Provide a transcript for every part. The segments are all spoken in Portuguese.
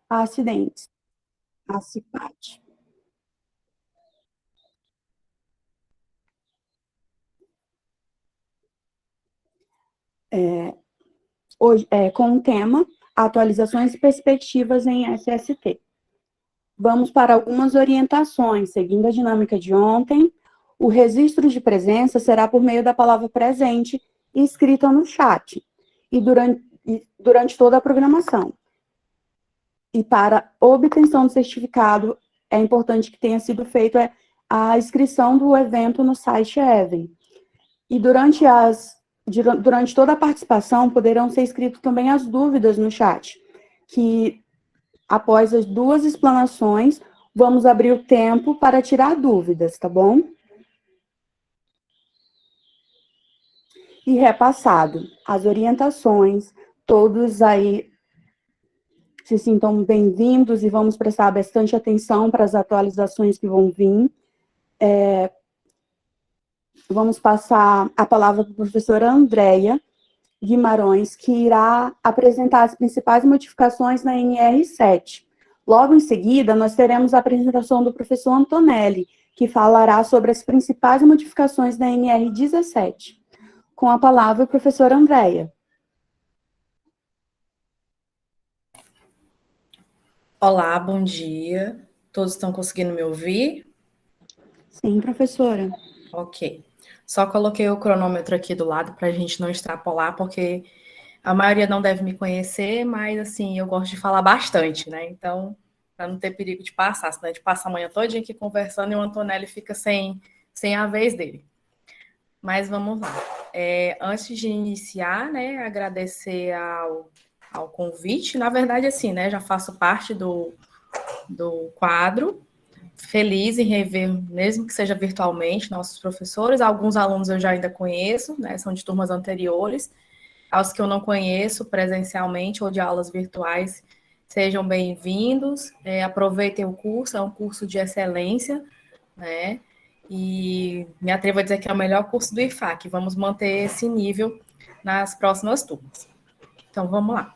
a acidentes, a CIPAT. Hoje, com o tema Atualizações e Perspectivas em SST. Vamos para algumas orientações, seguindo a dinâmica de ontem. O registro de presença será por meio da palavra presente e escrita no chat, e durante toda a programação. E para obtenção do certificado, é importante que tenha sido feita a inscrição do evento no site Even. E durante toda a participação, poderão ser escritas também as dúvidas no chat, que após as duas explanações, vamos abrir o tempo para tirar dúvidas, tá bom? E repassado as orientações, todos aí se sintam bem-vindos e vamos prestar bastante atenção para as atualizações que vão vir. Vamos passar a palavra para a professora Andréia Guimarães, que irá apresentar as principais modificações na NR7. Logo em seguida, nós teremos a apresentação do professor Antonelli, que falará sobre as principais modificações na NR17. Com a palavra, a professora Andréia. Olá, bom dia. Todos estão conseguindo me ouvir? Sim, professora. Ok. Só coloquei o cronômetro aqui do lado para a gente não extrapolar, porque a maioria não deve me conhecer, mas assim, eu gosto de falar bastante, né? Então, para não ter perigo de passar, senão a gente passa a manhã todinha aqui conversando e o Antonelli fica sem a vez dele. Mas vamos lá. Antes de iniciar, né, agradecer ao convite. Na verdade, assim, né, já faço parte do quadro. Feliz em rever, mesmo que seja virtualmente, nossos professores. Alguns alunos eu já ainda conheço, né, são de turmas anteriores. Aos que eu não conheço presencialmente ou de aulas virtuais, sejam bem-vindos. Aproveitem o curso, é um curso de excelência, né? E me atrevo a dizer que é o melhor curso do IFAC. Vamos manter esse nível nas próximas turmas. Então, vamos lá.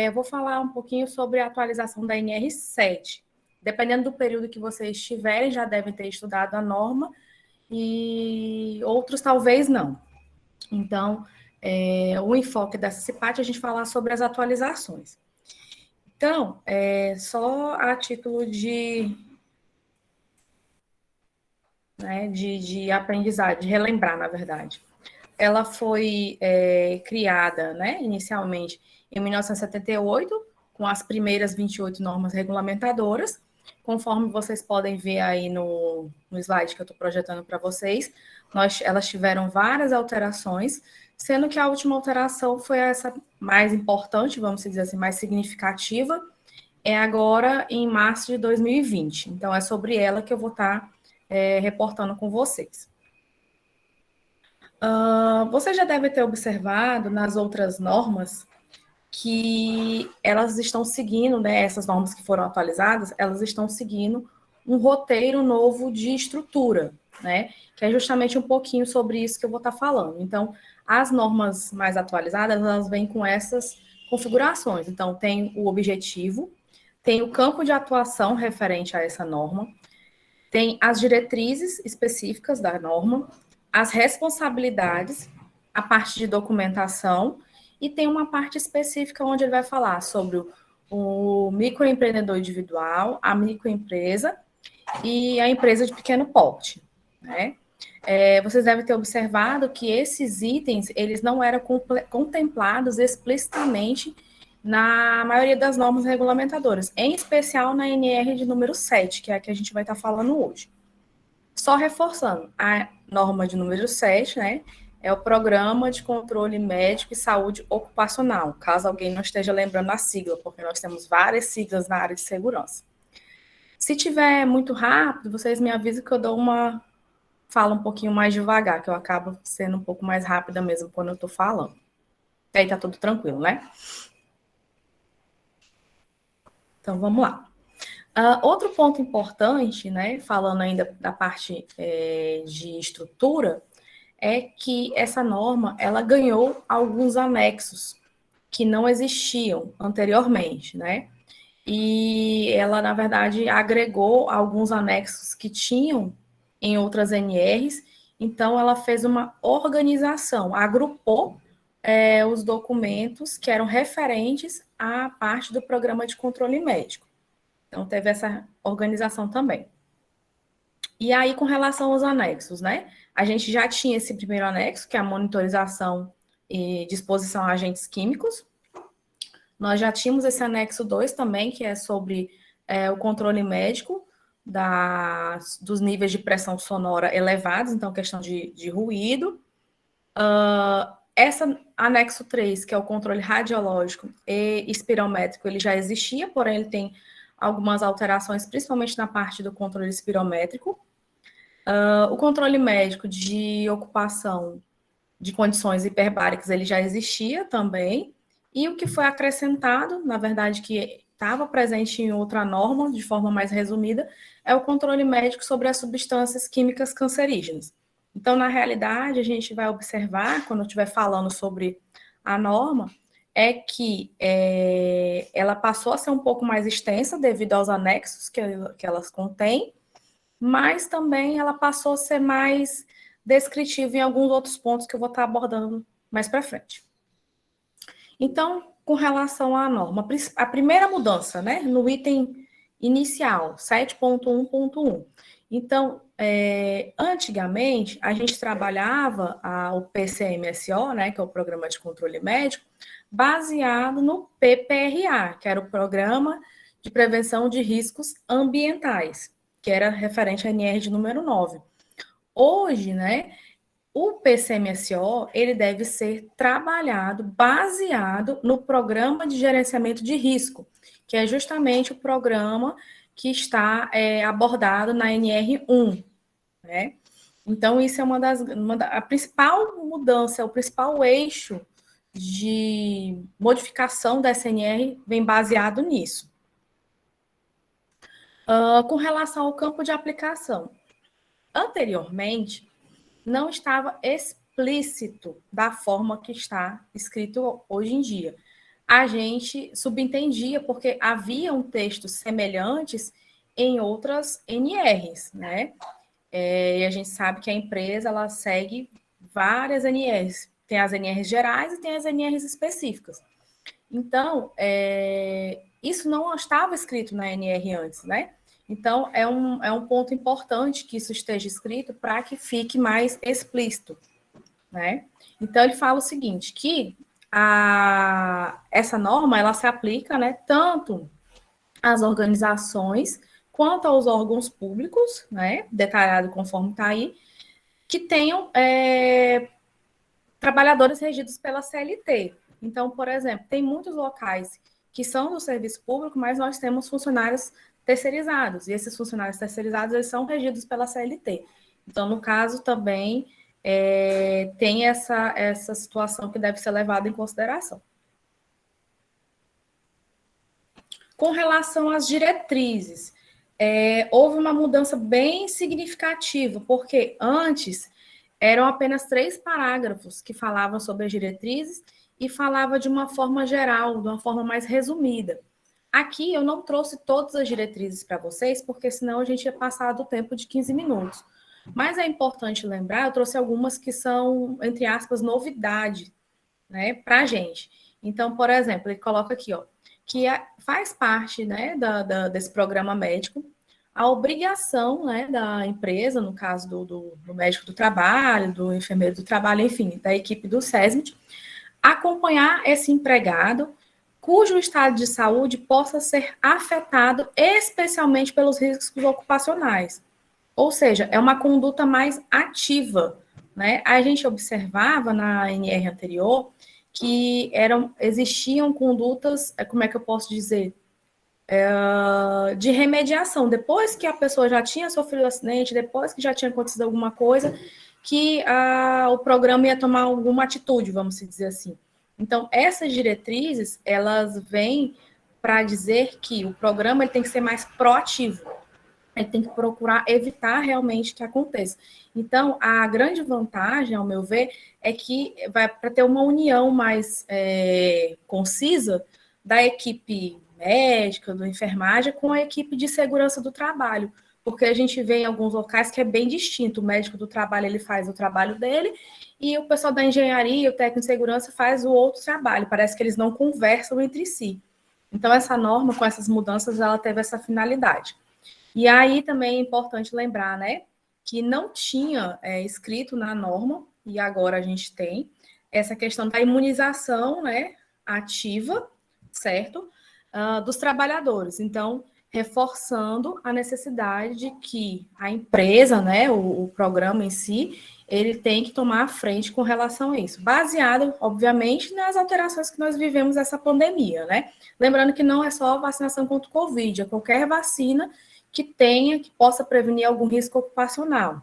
Eu vou falar um pouquinho sobre a atualização da NR7. Dependendo do período que vocês estiverem, já devem ter estudado a norma, e outros talvez não. Então, o enfoque dessa CIPAT é a gente falar sobre as atualizações. Então, só a título de aprendizado, de relembrar, na verdade. Ela foi criada, né, inicialmente em 1978, com as primeiras 28 normas regulamentadoras, conforme vocês podem ver aí no slide que eu estou projetando para vocês. Elas tiveram várias alterações, sendo que a última alteração foi essa mais importante, vamos dizer assim, mais significativa, agora em março de 2020. Então, é sobre ela que eu vou estar reportando com vocês. Você já deve ter observado nas outras normas que elas estão seguindo, né, essas normas que foram atualizadas, elas estão seguindo um roteiro novo de estrutura, né, que é justamente um pouquinho sobre isso que eu vou estar falando. Então, as normas mais atualizadas, elas vêm com essas configurações. Então, tem o objetivo, tem o campo de atuação referente a essa norma, tem as diretrizes específicas da norma, as responsabilidades, a parte de documentação, e tem uma parte específica onde ele vai falar sobre o microempreendedor individual, a microempresa e a empresa de pequeno porte, né? Vocês devem ter observado que esses itens, eles não eram contemplados explicitamente na maioria das normas regulamentadoras, em especial na NR de número 7, que é a que a gente vai estar falando hoje. Só reforçando, a norma de número 7, né, é o Programa de Controle Médico e Saúde Ocupacional, caso alguém não esteja lembrando a sigla, porque nós temos várias siglas na área de segurança. Se tiver muito rápido, vocês me avisam que eu falo um pouquinho mais devagar, que eu acabo sendo um pouco mais rápida mesmo quando eu estou falando. E aí tá tudo tranquilo, né? Então, vamos lá. Outro ponto importante, né, falando ainda da parte de estrutura, é que essa norma ela ganhou alguns anexos que não existiam anteriormente, né? e ela, na verdade, agregou alguns anexos que tinham em outras NRs, então ela fez uma organização, agrupou os documentos que eram referentes à parte do programa de controle médico. Então, teve essa organização também. E aí, com relação aos anexos, né? A gente já tinha esse primeiro anexo, que é a monitorização e disposição a agentes químicos. Nós já tínhamos esse anexo 2 também, que é sobre o controle médico dos níveis de pressão sonora elevados, então questão de ruído. Essa anexo 3, que é o controle radiológico e espirométrico, ele já existia, porém ele tem algumas alterações, principalmente na parte do controle espirométrico. O controle médico de ocupação de condições hiperbáricas, ele já existia também, e o que foi acrescentado, na verdade, que estava presente em outra norma, de forma mais resumida, é o controle médico sobre as substâncias químicas cancerígenas. Então, na realidade, a gente vai observar, quando eu estiver falando sobre a norma, é que ela passou a ser um pouco mais extensa devido aos anexos que elas contêm, mas também ela passou a ser mais descritiva em alguns outros pontos que eu vou estar abordando mais para frente. Então, com relação à norma, a primeira mudança, né, no item inicial, 7.1.1. Então, antigamente, a gente trabalhava o PCMSO, né, que é o Programa de Controle Médico, baseado no PPRA, que era o Programa de Prevenção de Riscos Ambientais, que era referente à NR de número 9. Hoje, né, o PCMSO, ele deve ser trabalhado baseado no Programa de Gerenciamento de Risco, que é justamente o programa que está abordado na NR1, né? Então, isso é a principal mudança, o principal eixo de modificação da SNR vem baseado nisso. Com relação ao campo de aplicação, anteriormente, não estava explícito da forma que está escrito hoje em dia. A gente subentendia porque haviam textos semelhantes em outras NRs, né? E a gente sabe que a empresa ela segue várias NRs. Tem as NRs gerais e tem as NRs específicas. Então, isso não estava escrito na NR antes, né? Então, é um ponto importante que isso esteja escrito para que fique mais explícito, né? Então, ele fala o seguinte, que essa norma, ela se aplica, né, tanto às organizações quanto aos órgãos públicos, né, detalhado conforme está aí, que tenham trabalhadores regidos pela CLT. Então, por exemplo, tem muitos locais que são do serviço público, mas nós temos funcionários terceirizados, e esses funcionários terceirizados eles são regidos pela CLT. Então, no caso, também tem essa situação que deve ser levada em consideração. Com relação às diretrizes, houve uma mudança bem significativa, porque antes eram apenas 3 parágrafos que falavam sobre as diretrizes e falava de uma forma geral, de uma forma mais resumida. Aqui eu não trouxe todas as diretrizes para vocês, porque senão a gente ia passar do tempo de 15 minutos. Mas é importante lembrar, eu trouxe algumas que são, entre aspas, novidade, né, para a gente. Então, por exemplo, ele coloca aqui, ó, que faz parte, né, desse programa médico a obrigação, né, da empresa, no caso do médico do trabalho, do enfermeiro do trabalho, enfim, da equipe do SESMIT, acompanhar esse empregado cujo estado de saúde possa ser afetado especialmente pelos riscos ocupacionais. Ou seja, é uma conduta mais ativa, né? A gente observava na NR anterior que existiam condutas, como é que eu posso dizer, de remediação. Depois que a pessoa já tinha sofrido um acidente, depois que já tinha acontecido alguma coisa, que o programa ia tomar alguma atitude, vamos dizer assim. Então, essas diretrizes, elas vêm para dizer que o programa ele tem que ser mais proativo. Ele tem que procurar evitar realmente que aconteça. Então, a grande vantagem, ao meu ver, é que vai para ter uma união mais concisa da equipe médica, do enfermagem, com a equipe de segurança do trabalho, porque a gente vê em alguns locais que é bem distinto. O médico do trabalho, ele faz o trabalho dele, e o pessoal da engenharia, o técnico de segurança, faz o outro trabalho. Parece que eles não conversam entre si. Então, essa norma, com essas mudanças, ela teve essa finalidade. E aí também é importante lembrar, né, que não tinha escrito na norma, e agora a gente tem, essa questão da imunização, né, ativa, certo? Dos trabalhadores. Então, reforçando a necessidade de que a empresa, né, o programa em si, ele tem que tomar a frente com relação a isso, baseado, obviamente, nas alterações que nós vivemos essa pandemia, né? Lembrando que não é só vacinação contra o Covid, é qualquer vacina que possa prevenir algum risco ocupacional.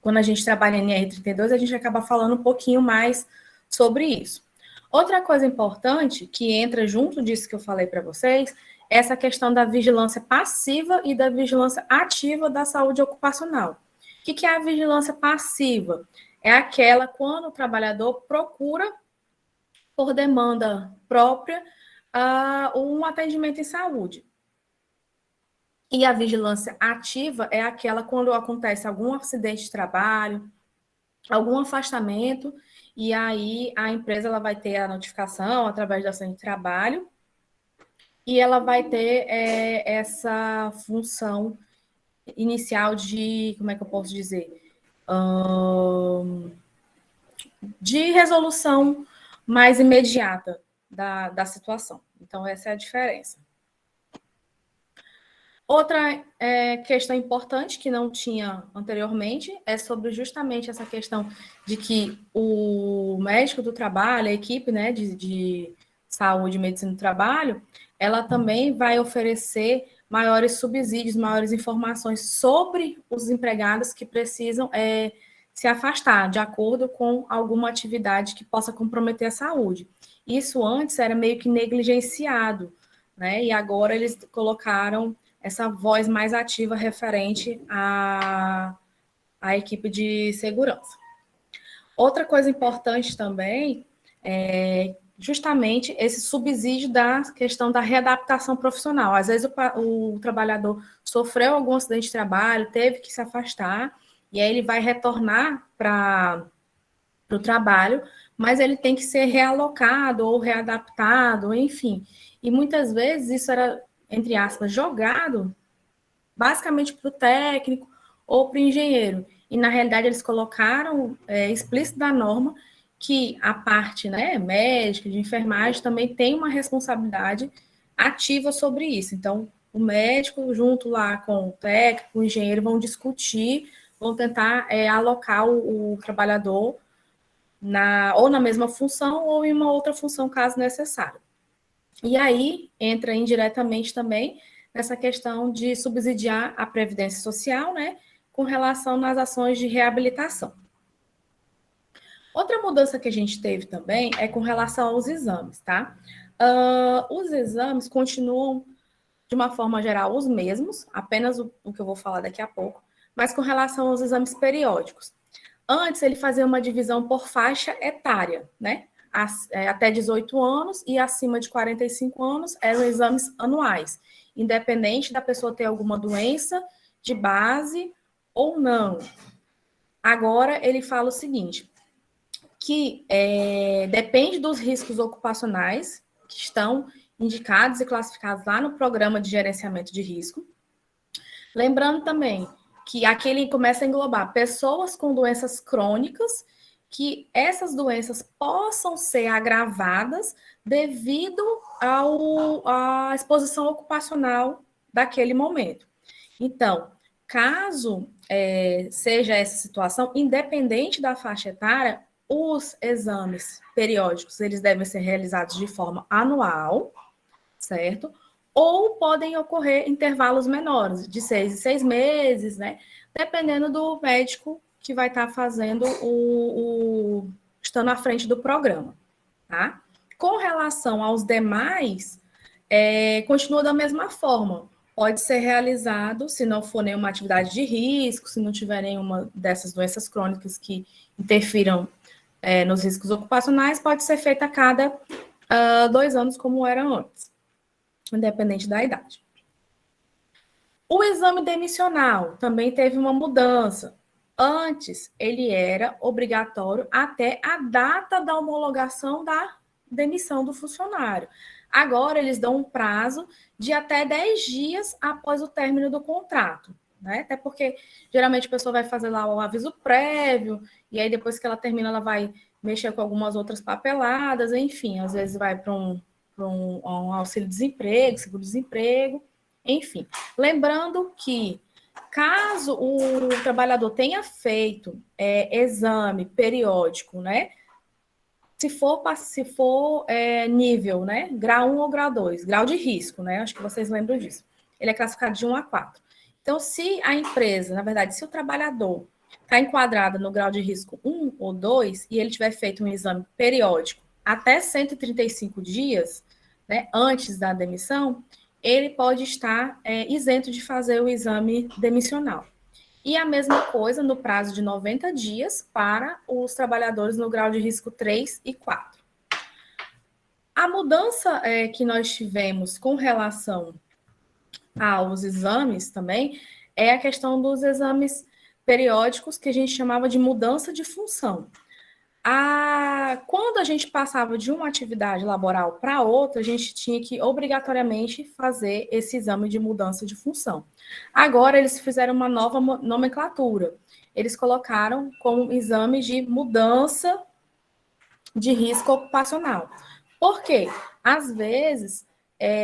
Quando a gente trabalha em NR32, a gente acaba falando um pouquinho mais sobre isso. Outra coisa importante, que entra junto disso que eu falei para vocês, é essa questão da vigilância passiva e da vigilância ativa da saúde ocupacional. O que é a vigilância passiva? É aquela quando o trabalhador procura, por demanda própria, um atendimento em saúde. E a vigilância ativa é aquela quando acontece algum acidente de trabalho, algum afastamento, e aí a empresa ela vai ter a notificação através da ação de trabalho, e ela vai ter essa função inicial de, como é que eu posso dizer? De resolução mais imediata da situação. Então, essa é a diferença. Outra questão importante que não tinha anteriormente é sobre justamente essa questão de que o médico do trabalho, a equipe, né, de saúde e medicina do trabalho, ela também vai oferecer maiores subsídios, maiores informações sobre os empregados que precisam se afastar de acordo com alguma atividade que possa comprometer a saúde. Isso antes era meio que negligenciado, né? E agora eles colocaram essa voz mais ativa referente à equipe de segurança. Outra coisa importante também é justamente esse subsídio da questão da readaptação profissional. Às vezes o trabalhador sofreu algum acidente de trabalho, teve que se afastar, e aí ele vai retornar para o trabalho, mas ele tem que ser realocado ou readaptado, enfim. E muitas vezes isso era, entre aspas, jogado basicamente para o técnico ou para o engenheiro. E, na realidade, eles colocaram explícito da norma que a parte, né, médica, de enfermagem, também tem uma responsabilidade ativa sobre isso. Então, o médico, junto lá com o técnico, o engenheiro, vão discutir, vão tentar alocar o trabalhador ou na mesma função ou em uma outra função, caso necessário. E aí, entra indiretamente também nessa questão de subsidiar a Previdência Social, né, com relação nas ações de reabilitação. Outra mudança que a gente teve também é com relação aos exames, tá? Os exames continuam, de uma forma geral, os mesmos, apenas o que eu vou falar daqui a pouco, mas com relação aos exames periódicos. Antes, ele fazia uma divisão por faixa etária, né? Até 18 anos e acima de 45 anos eram exames anuais, independente da pessoa ter alguma doença de base ou não. Agora, ele fala o seguinte, que depende dos riscos ocupacionais que estão indicados e classificados lá no Programa de Gerenciamento de Risco. Lembrando também que aquele começa a englobar pessoas com doenças crônicas, que essas doenças possam ser agravadas devido à exposição ocupacional daquele momento. Então, caso seja essa situação, independente da faixa etária, os exames periódicos, eles devem ser realizados de forma anual, certo? Ou podem ocorrer intervalos menores, de 6 em 6 meses, né? Dependendo do médico que vai estar fazendo estando à frente do programa, tá? Com relação aos demais, continua da mesma forma. Pode ser realizado, se não for nenhuma atividade de risco, se não tiver nenhuma dessas doenças crônicas que interfiram nos riscos ocupacionais, pode ser feita a cada 2 anos, como era antes. independente da idade. O exame demissional também teve uma mudança. Antes, ele era obrigatório até a data da homologação da demissão do funcionário. Agora, eles dão um prazo de até 10 dias após o término do contrato, né? Até porque, geralmente, a pessoa vai fazer lá o aviso prévio, e aí, depois que ela termina, ela vai mexer com algumas outras papeladas, enfim, às vezes vai para um auxílio-desemprego, seguro-desemprego, enfim. Lembrando que, caso o trabalhador tenha feito exame periódico, né? Se for nível, né? Grau 1 ou grau 2, grau de risco, né? Acho que vocês lembram disso. Ele é classificado de 1 a 4. Então, se a empresa, na verdade, se o trabalhador está enquadrado no grau de risco 1 ou 2 e ele tiver feito um exame periódico até 135 dias, né, antes da demissão, ele pode estar isento de fazer o exame demissional. E a mesma coisa no prazo de 90 dias para os trabalhadores no grau de risco 3 e 4. A mudança que nós tivemos com relação aos exames também é a questão dos exames periódicos, que a gente chamava de mudança de função. Quando a gente passava de uma atividade laboral para outra, a gente tinha que obrigatoriamente fazer esse exame de mudança de função. Agora, eles fizeram uma nova nomenclatura. Eles colocaram como exame de mudança de risco ocupacional. Por quê? Às vezes,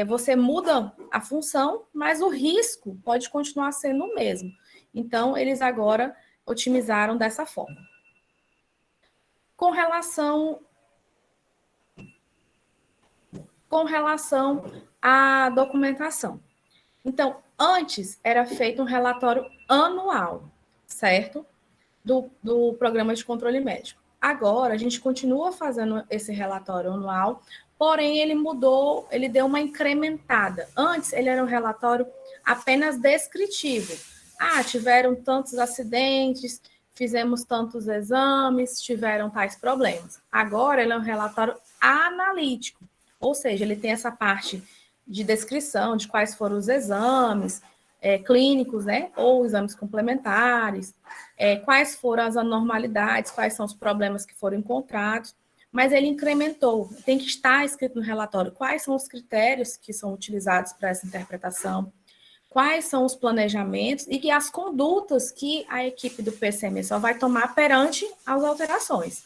você muda a função, mas o risco pode continuar sendo o mesmo. Então, eles agora otimizaram dessa forma. Com relação à documentação. Então, antes era feito um relatório anual, certo? Do programa de controle médico. Agora, a gente continua fazendo esse relatório anual, porém, ele mudou, ele deu uma incrementada. Antes, ele era um relatório apenas descritivo. Tiveram tantos acidentes, fizemos tantos exames, tiveram tais problemas. Agora, ele é um relatório analítico, ou seja, ele tem essa parte de descrição de quais foram os exames clínicos, né, ou exames complementares, quais foram as anormalidades, quais são os problemas que foram encontrados, mas ele incrementou, tem que estar escrito no relatório quais são os critérios que são utilizados para essa interpretação, quais são os planejamentos e as condutas que a equipe do PCM só vai tomar perante as alterações.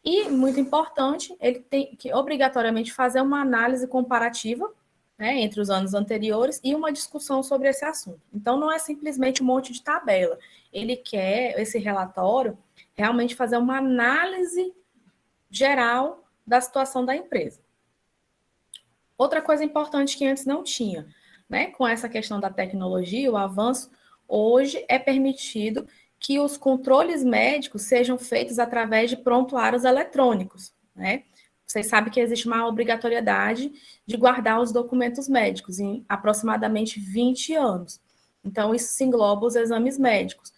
E, muito importante, ele tem que obrigatoriamente fazer uma análise comparativa, né, entre os anos anteriores e uma discussão sobre esse assunto. Então, não é simplesmente um monte de tabela. Ele quer, esse relatório, realmente fazer uma análise geral da situação da empresa. Outra coisa importante que antes não tinha, né, com essa questão da tecnologia, o avanço, hoje é permitido que os controles médicos sejam feitos através de prontuários eletrônicos, né? Vocês sabem que existe uma obrigatoriedade de guardar os documentos médicos em aproximadamente 20 anos. Então, isso se engloba os exames médicos.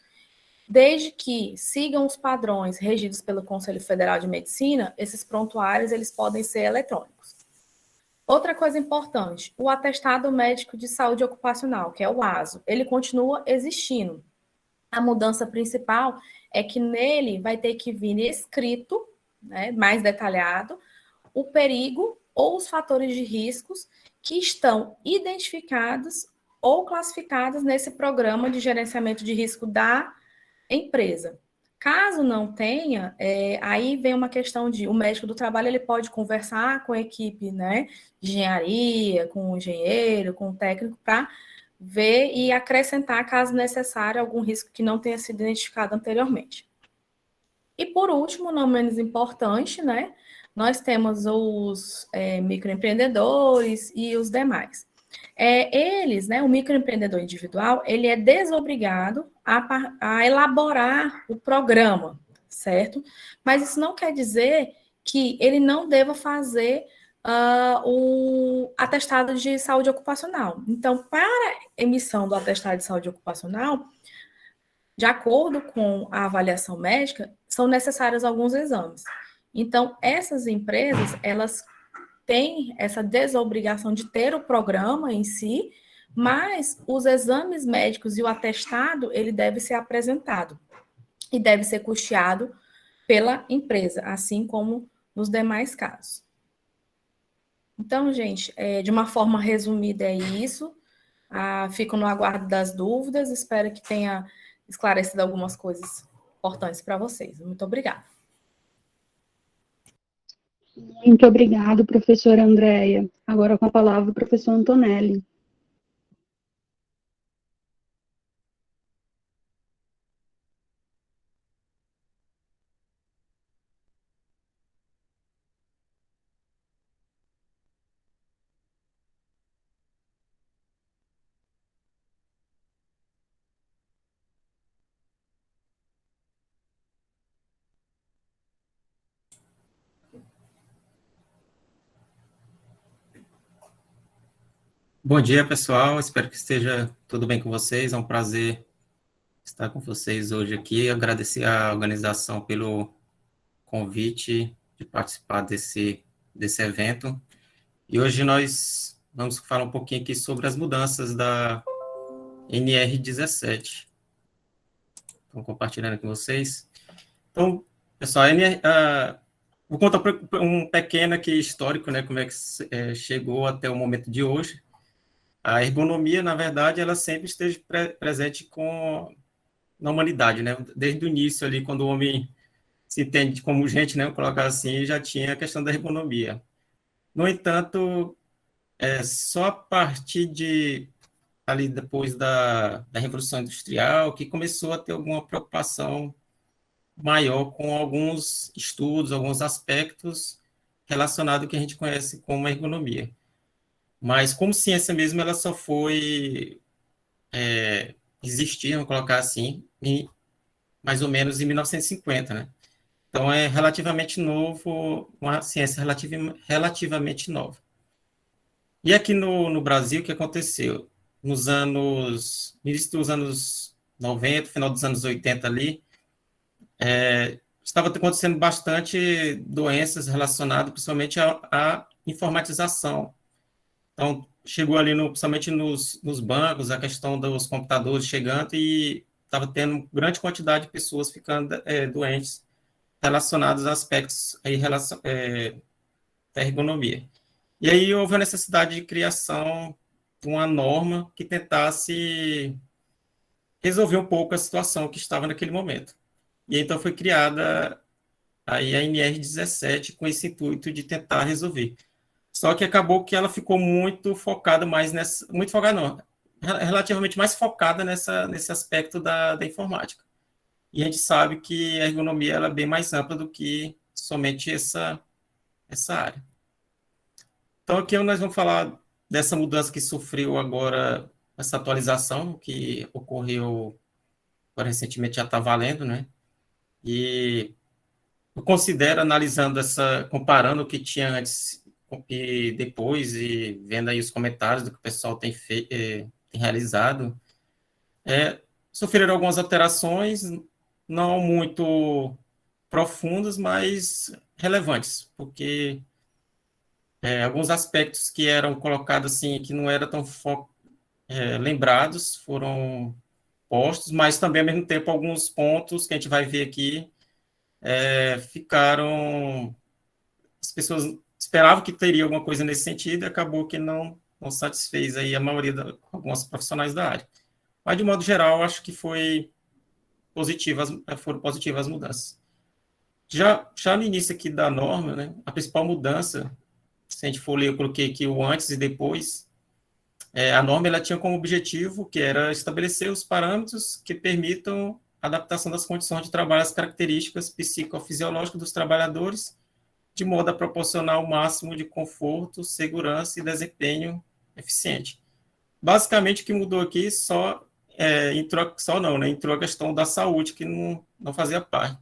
Desde que sigam os padrões regidos pelo Conselho Federal de Medicina, esses prontuários eles podem ser eletrônicos. Outra coisa importante, o atestado médico de saúde ocupacional, que é o ASO, ele continua existindo. A mudança principal é que nele vai ter que vir escrito, né, mais detalhado, o perigo ou os fatores de riscos que estão identificados ou classificados nesse programa de gerenciamento de risco da empresa. Caso não tenha, aí vem uma questão de o médico do trabalho ele pode conversar com a equipe, né, de engenharia, com o engenheiro, com o técnico, para ver e acrescentar, caso necessário, algum risco que não tenha sido identificado anteriormente. E, por último, não menos importante, né, nós temos os microempreendedores e os demais. Eles, né, o microempreendedor individual, ele é desobrigado a elaborar o programa, certo? Mas isso não quer dizer que ele não deva fazer o atestado de saúde ocupacional. Então, para emissão do atestado de saúde ocupacional, de acordo com a avaliação médica, são necessários alguns exames. Então, essas empresas, elas tem essa desobrigação de ter o programa em si, mas os exames médicos e o atestado, ele deve ser apresentado e deve ser custeado pela empresa, assim como nos demais casos. Então, gente, de uma forma resumida é isso. Fico no aguardo das dúvidas, espero que tenha esclarecido algumas coisas importantes para vocês. Muito obrigada. Muito obrigado, professora Andréia. Agora com a palavra o professor Antonelli. Bom dia, pessoal. Espero que esteja tudo bem com vocês. É um prazer estar com vocês hoje aqui. Agradecer à organização pelo convite de participar desse evento. E hoje nós vamos falar um pouquinho aqui sobre as mudanças da NR17. Estou compartilhando aqui com vocês. Então, pessoal, vou contar um pequeno aqui histórico, né, como é que chegou até o momento de hoje. A ergonomia, na verdade, ela sempre esteve presente na humanidade, né? Desde o início ali, quando o homem se entende como gente, né? Vou colocar assim, já tinha a questão da ergonomia. No entanto, só a partir ali depois da Revolução Industrial que começou a ter alguma preocupação maior com alguns estudos, alguns aspectos relacionados ao que a gente conhece como ergonomia. Mas como ciência mesmo, ela só foi existir, vamos colocar assim, mais ou menos em 1950, né? Então é relativamente novo, uma ciência relativamente nova. E aqui no Brasil, o que aconteceu? No início dos anos 90, final dos anos 80 ali, estava acontecendo bastante doenças relacionadas principalmente à informatização. Então, chegou ali, principalmente nos bancos, a questão dos computadores chegando e estava tendo grande quantidade de pessoas ficando doentes relacionados a aspectos aí, da ergonomia. E aí houve a necessidade de criação de uma norma que tentasse resolver um pouco a situação que estava naquele momento. E então foi criada aí a NR17 com esse intuito de tentar resolver. Só que acabou que ela ficou muito focada mais nessa... Muito focada, não. Relativamente mais focada nesse aspecto da informática. E a gente sabe que a ergonomia ela é bem mais ampla do que somente essa área. Então, aqui nós vamos falar dessa mudança que sofreu agora, essa atualização que ocorreu agora recentemente, já está valendo, né? E eu considero, analisando comparando o que tinha antes e depois, e vendo aí os comentários do que o pessoal tem realizado, sofreram algumas alterações, não muito profundas, mas relevantes, porque alguns aspectos que eram colocados assim, que não eram tão lembrados, foram postos, mas também, ao mesmo tempo, alguns pontos que a gente vai ver aqui ficaram... As pessoas esperavam que teria alguma coisa nesse sentido e acabou que não satisfez aí a maioria alguns profissionais da área. Mas, de modo geral, acho que foram positivas as mudanças. Já no início aqui da norma, né, a principal mudança, se a gente for ler, eu coloquei aqui o antes e depois, a norma ela tinha como objetivo que era estabelecer os parâmetros que permitam a adaptação das condições de trabalho às características psicofisiológicas dos trabalhadores, de modo a proporcionar o máximo de conforto, segurança e desempenho eficiente. Basicamente, o que mudou aqui entrou a questão da saúde, que não fazia parte.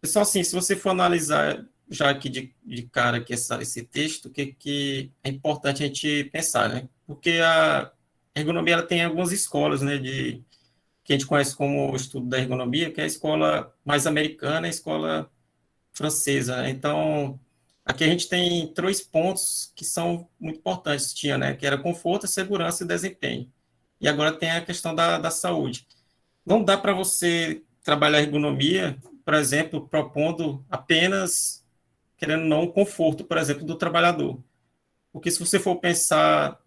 Pessoal, assim, se você for analisar já aqui de cara aqui esse texto, o que é importante a gente pensar, né? Porque a ergonomia ela tem algumas escolas, né, que a gente conhece como o estudo da ergonomia, que é a escola mais americana, a escola francesa, né? Então, aqui a gente tem 3 pontos que são muito importantes, tinha, né? Que era conforto, segurança e desempenho. E agora tem a questão da saúde. Não dá para você trabalhar ergonomia, por exemplo, propondo apenas, querendo ou não, o conforto, por exemplo, do trabalhador. Porque se você for pensar,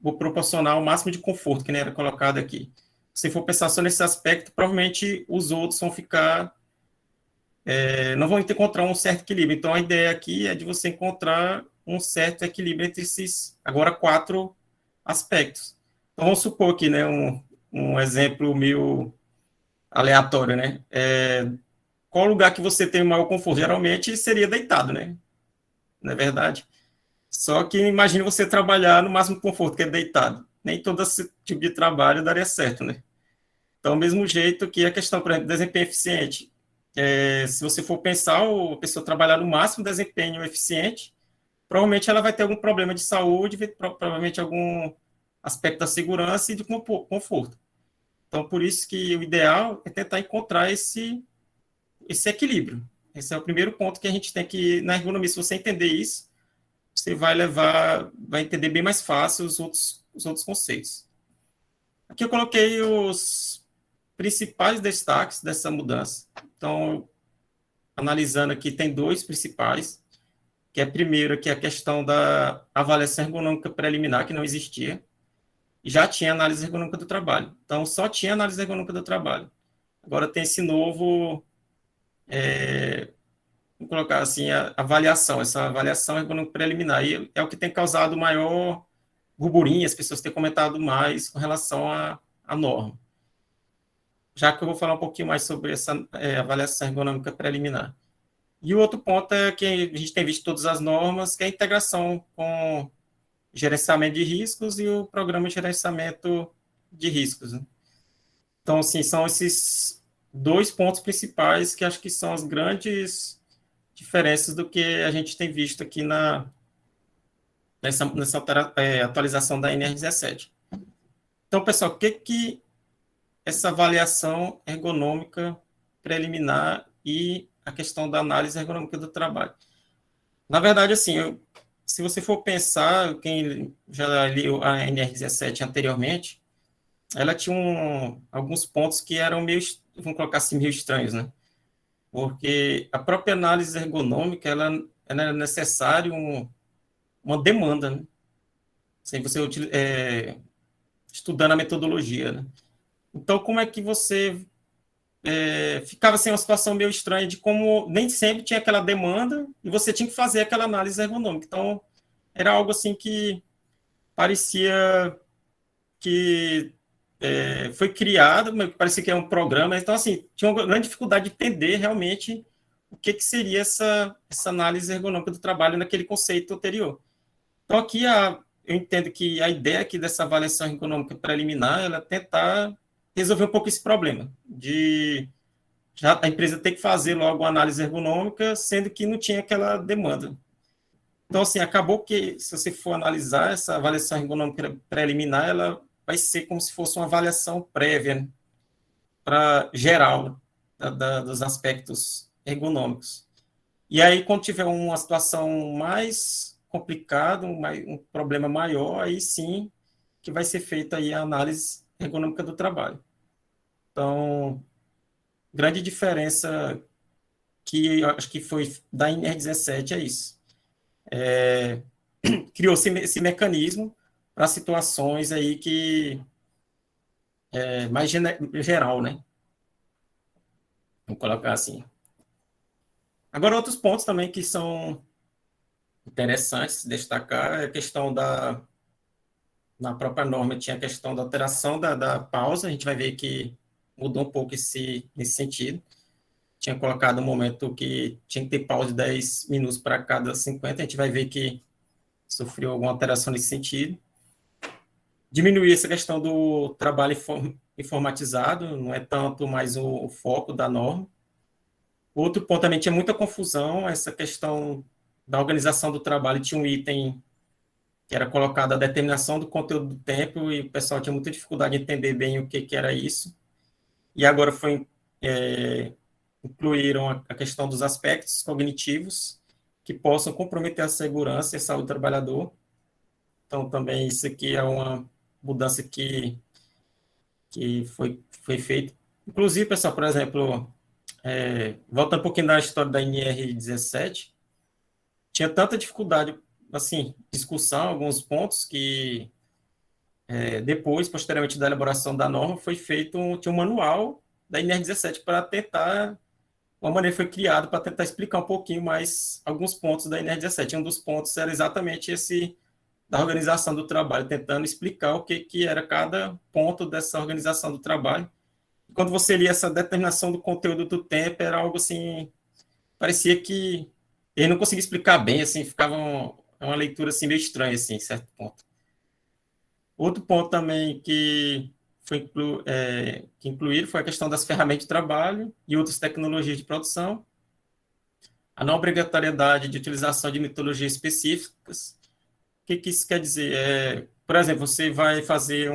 vou proporcionar o máximo de conforto, que nem era colocado aqui. Se for pensar só nesse aspecto, provavelmente os outros vão ficar, não vão encontrar um certo equilíbrio. Então, a ideia aqui é de você encontrar um certo equilíbrio entre esses, agora, 4 aspectos. Então, vamos supor aqui, né, um exemplo meio aleatório, né? Qual lugar que você tem o maior conforto? Geralmente seria deitado, né? Não é verdade? Só que imagine você trabalhar no máximo conforto, que é deitado. Nem todo esse tipo de trabalho daria certo, né? Então, ao mesmo jeito que a questão, por exemplo, desempenho eficiente. Se você for pensar, a pessoa trabalhar no máximo desempenho eficiente, provavelmente ela vai ter algum problema de saúde, provavelmente algum aspecto da segurança e de conforto. Então, por isso que o ideal é tentar encontrar esse equilíbrio. Esse é o primeiro ponto que a gente tem que, na ergonomia, se você entender isso, você vai entender bem mais fácil os outros conceitos. Aqui eu coloquei os principais destaques dessa mudança. Então, analisando aqui, tem 2 principais, que é primeiro que a questão da avaliação ergonômica preliminar, que não existia, e já tinha análise ergonômica do trabalho. Então, só tinha análise ergonômica do trabalho. Agora tem esse novo, vamos colocar assim, essa avaliação ergonômica preliminar, e é o que tem causado maior burburinho, as pessoas têm comentado mais com relação à norma. Já que eu vou falar um pouquinho mais sobre essa avaliação ergonômica preliminar. E o outro ponto é que a gente tem visto todas as normas, que é a integração com gerenciamento de riscos e o programa de gerenciamento de riscos, né? Então, assim, são esses 2 pontos principais que acho que são as grandes diferenças do que a gente tem visto aqui nessa atualização da NR17. Então, pessoal, o que essa avaliação ergonômica preliminar e a questão da análise ergonômica do trabalho? Na verdade, assim, se você for pensar, quem já leu a NR17 anteriormente, ela tinha alguns pontos que eram meio, vamos colocar assim, meio estranhos, né? Porque a própria análise ergonômica, ela é necessário uma demanda, né? Sem você estudando a metodologia, né? Então, como é que você ficava assim, uma situação meio estranha de como nem sempre tinha aquela demanda e você tinha que fazer aquela análise ergonômica. Então, era algo assim que parecia que foi criado, mas parecia que é um programa. Então, assim, tinha uma grande dificuldade de entender realmente o que seria essa análise ergonômica do trabalho naquele conceito anterior. Então, aqui eu entendo que a ideia aqui dessa avaliação ergonômica preliminar ela é tentar resolver um pouco esse problema de já a empresa ter que fazer logo uma análise ergonômica, sendo que não tinha aquela demanda. Então, assim, acabou que, se você for analisar essa avaliação ergonômica preliminar, ela vai ser como se fosse uma avaliação prévia, né, para geral dos aspectos ergonômicos. E aí, quando tiver uma situação mais complicada, um problema maior, aí sim que vai ser feita aí a análise ergonômica do trabalho. Então, grande diferença que eu acho que foi da NR17 é isso. Criou-se esse mecanismo para situações aí que mais geral, né? Vamos colocar assim. Agora, outros pontos também que são interessantes destacar é a questão na própria norma tinha a questão da alteração da pausa, a gente vai ver que mudou um pouco nesse sentido. Tinha colocado um momento que tinha que ter pausa de 10 minutos para cada 50, a gente vai ver que sofreu alguma alteração nesse sentido. Diminuir essa questão do trabalho informatizado, não é tanto mais o foco da norma. Outro ponto também tinha muita confusão, essa questão da organização do trabalho, tinha um item que era colocado a determinação do conteúdo do tempo, e o pessoal tinha muita dificuldade de entender bem o que era isso. E agora foi incluíram a questão dos aspectos cognitivos que possam comprometer a segurança e a saúde do trabalhador. Então, também isso aqui é uma mudança que foi feita. Inclusive, pessoal, por exemplo, voltando um pouquinho da história da NR17, tinha tanta dificuldade, assim, discussão, alguns pontos que depois, posteriormente da elaboração da norma, tinha um manual da NR17 para tentar, uma maneira foi criada para tentar explicar um pouquinho mais alguns pontos da NR17. Um dos pontos era exatamente esse da organização do trabalho, tentando explicar o que era cada ponto dessa organização do trabalho. E quando você lia essa determinação do conteúdo do tempo, era algo assim, parecia que ele não conseguia explicar bem, assim, ficava uma leitura assim meio estranha, assim, em certo ponto. Outro ponto também que incluíram foi a questão das ferramentas de trabalho e outras tecnologias de produção, a não obrigatoriedade de utilização de metodologias específicas. O que isso quer dizer? Por exemplo, você vai fazer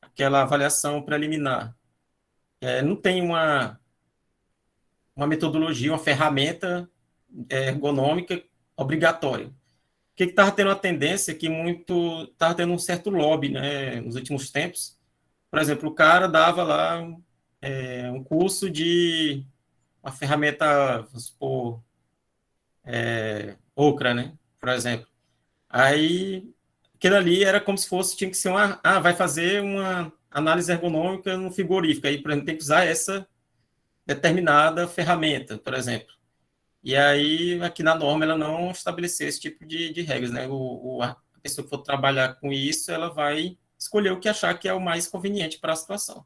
aquela avaliação preliminar. Não tem uma metodologia, uma ferramenta ergonômica obrigatória. O que estava tendo uma tendência que estava tendo um certo lobby, né, nos últimos tempos. Por exemplo, o cara dava lá um curso de uma ferramenta, vamos supor, Okra, né, por exemplo. Aí, aquilo ali era como se tinha que ser vai fazer uma análise ergonômica no frigorífico. Aí, por exemplo, tem que usar essa determinada ferramenta, por exemplo. E aí, aqui na norma, ela não estabeleceu esse tipo de regras, né? A pessoa que for trabalhar com isso, ela vai escolher o que achar que é o mais conveniente para a situação.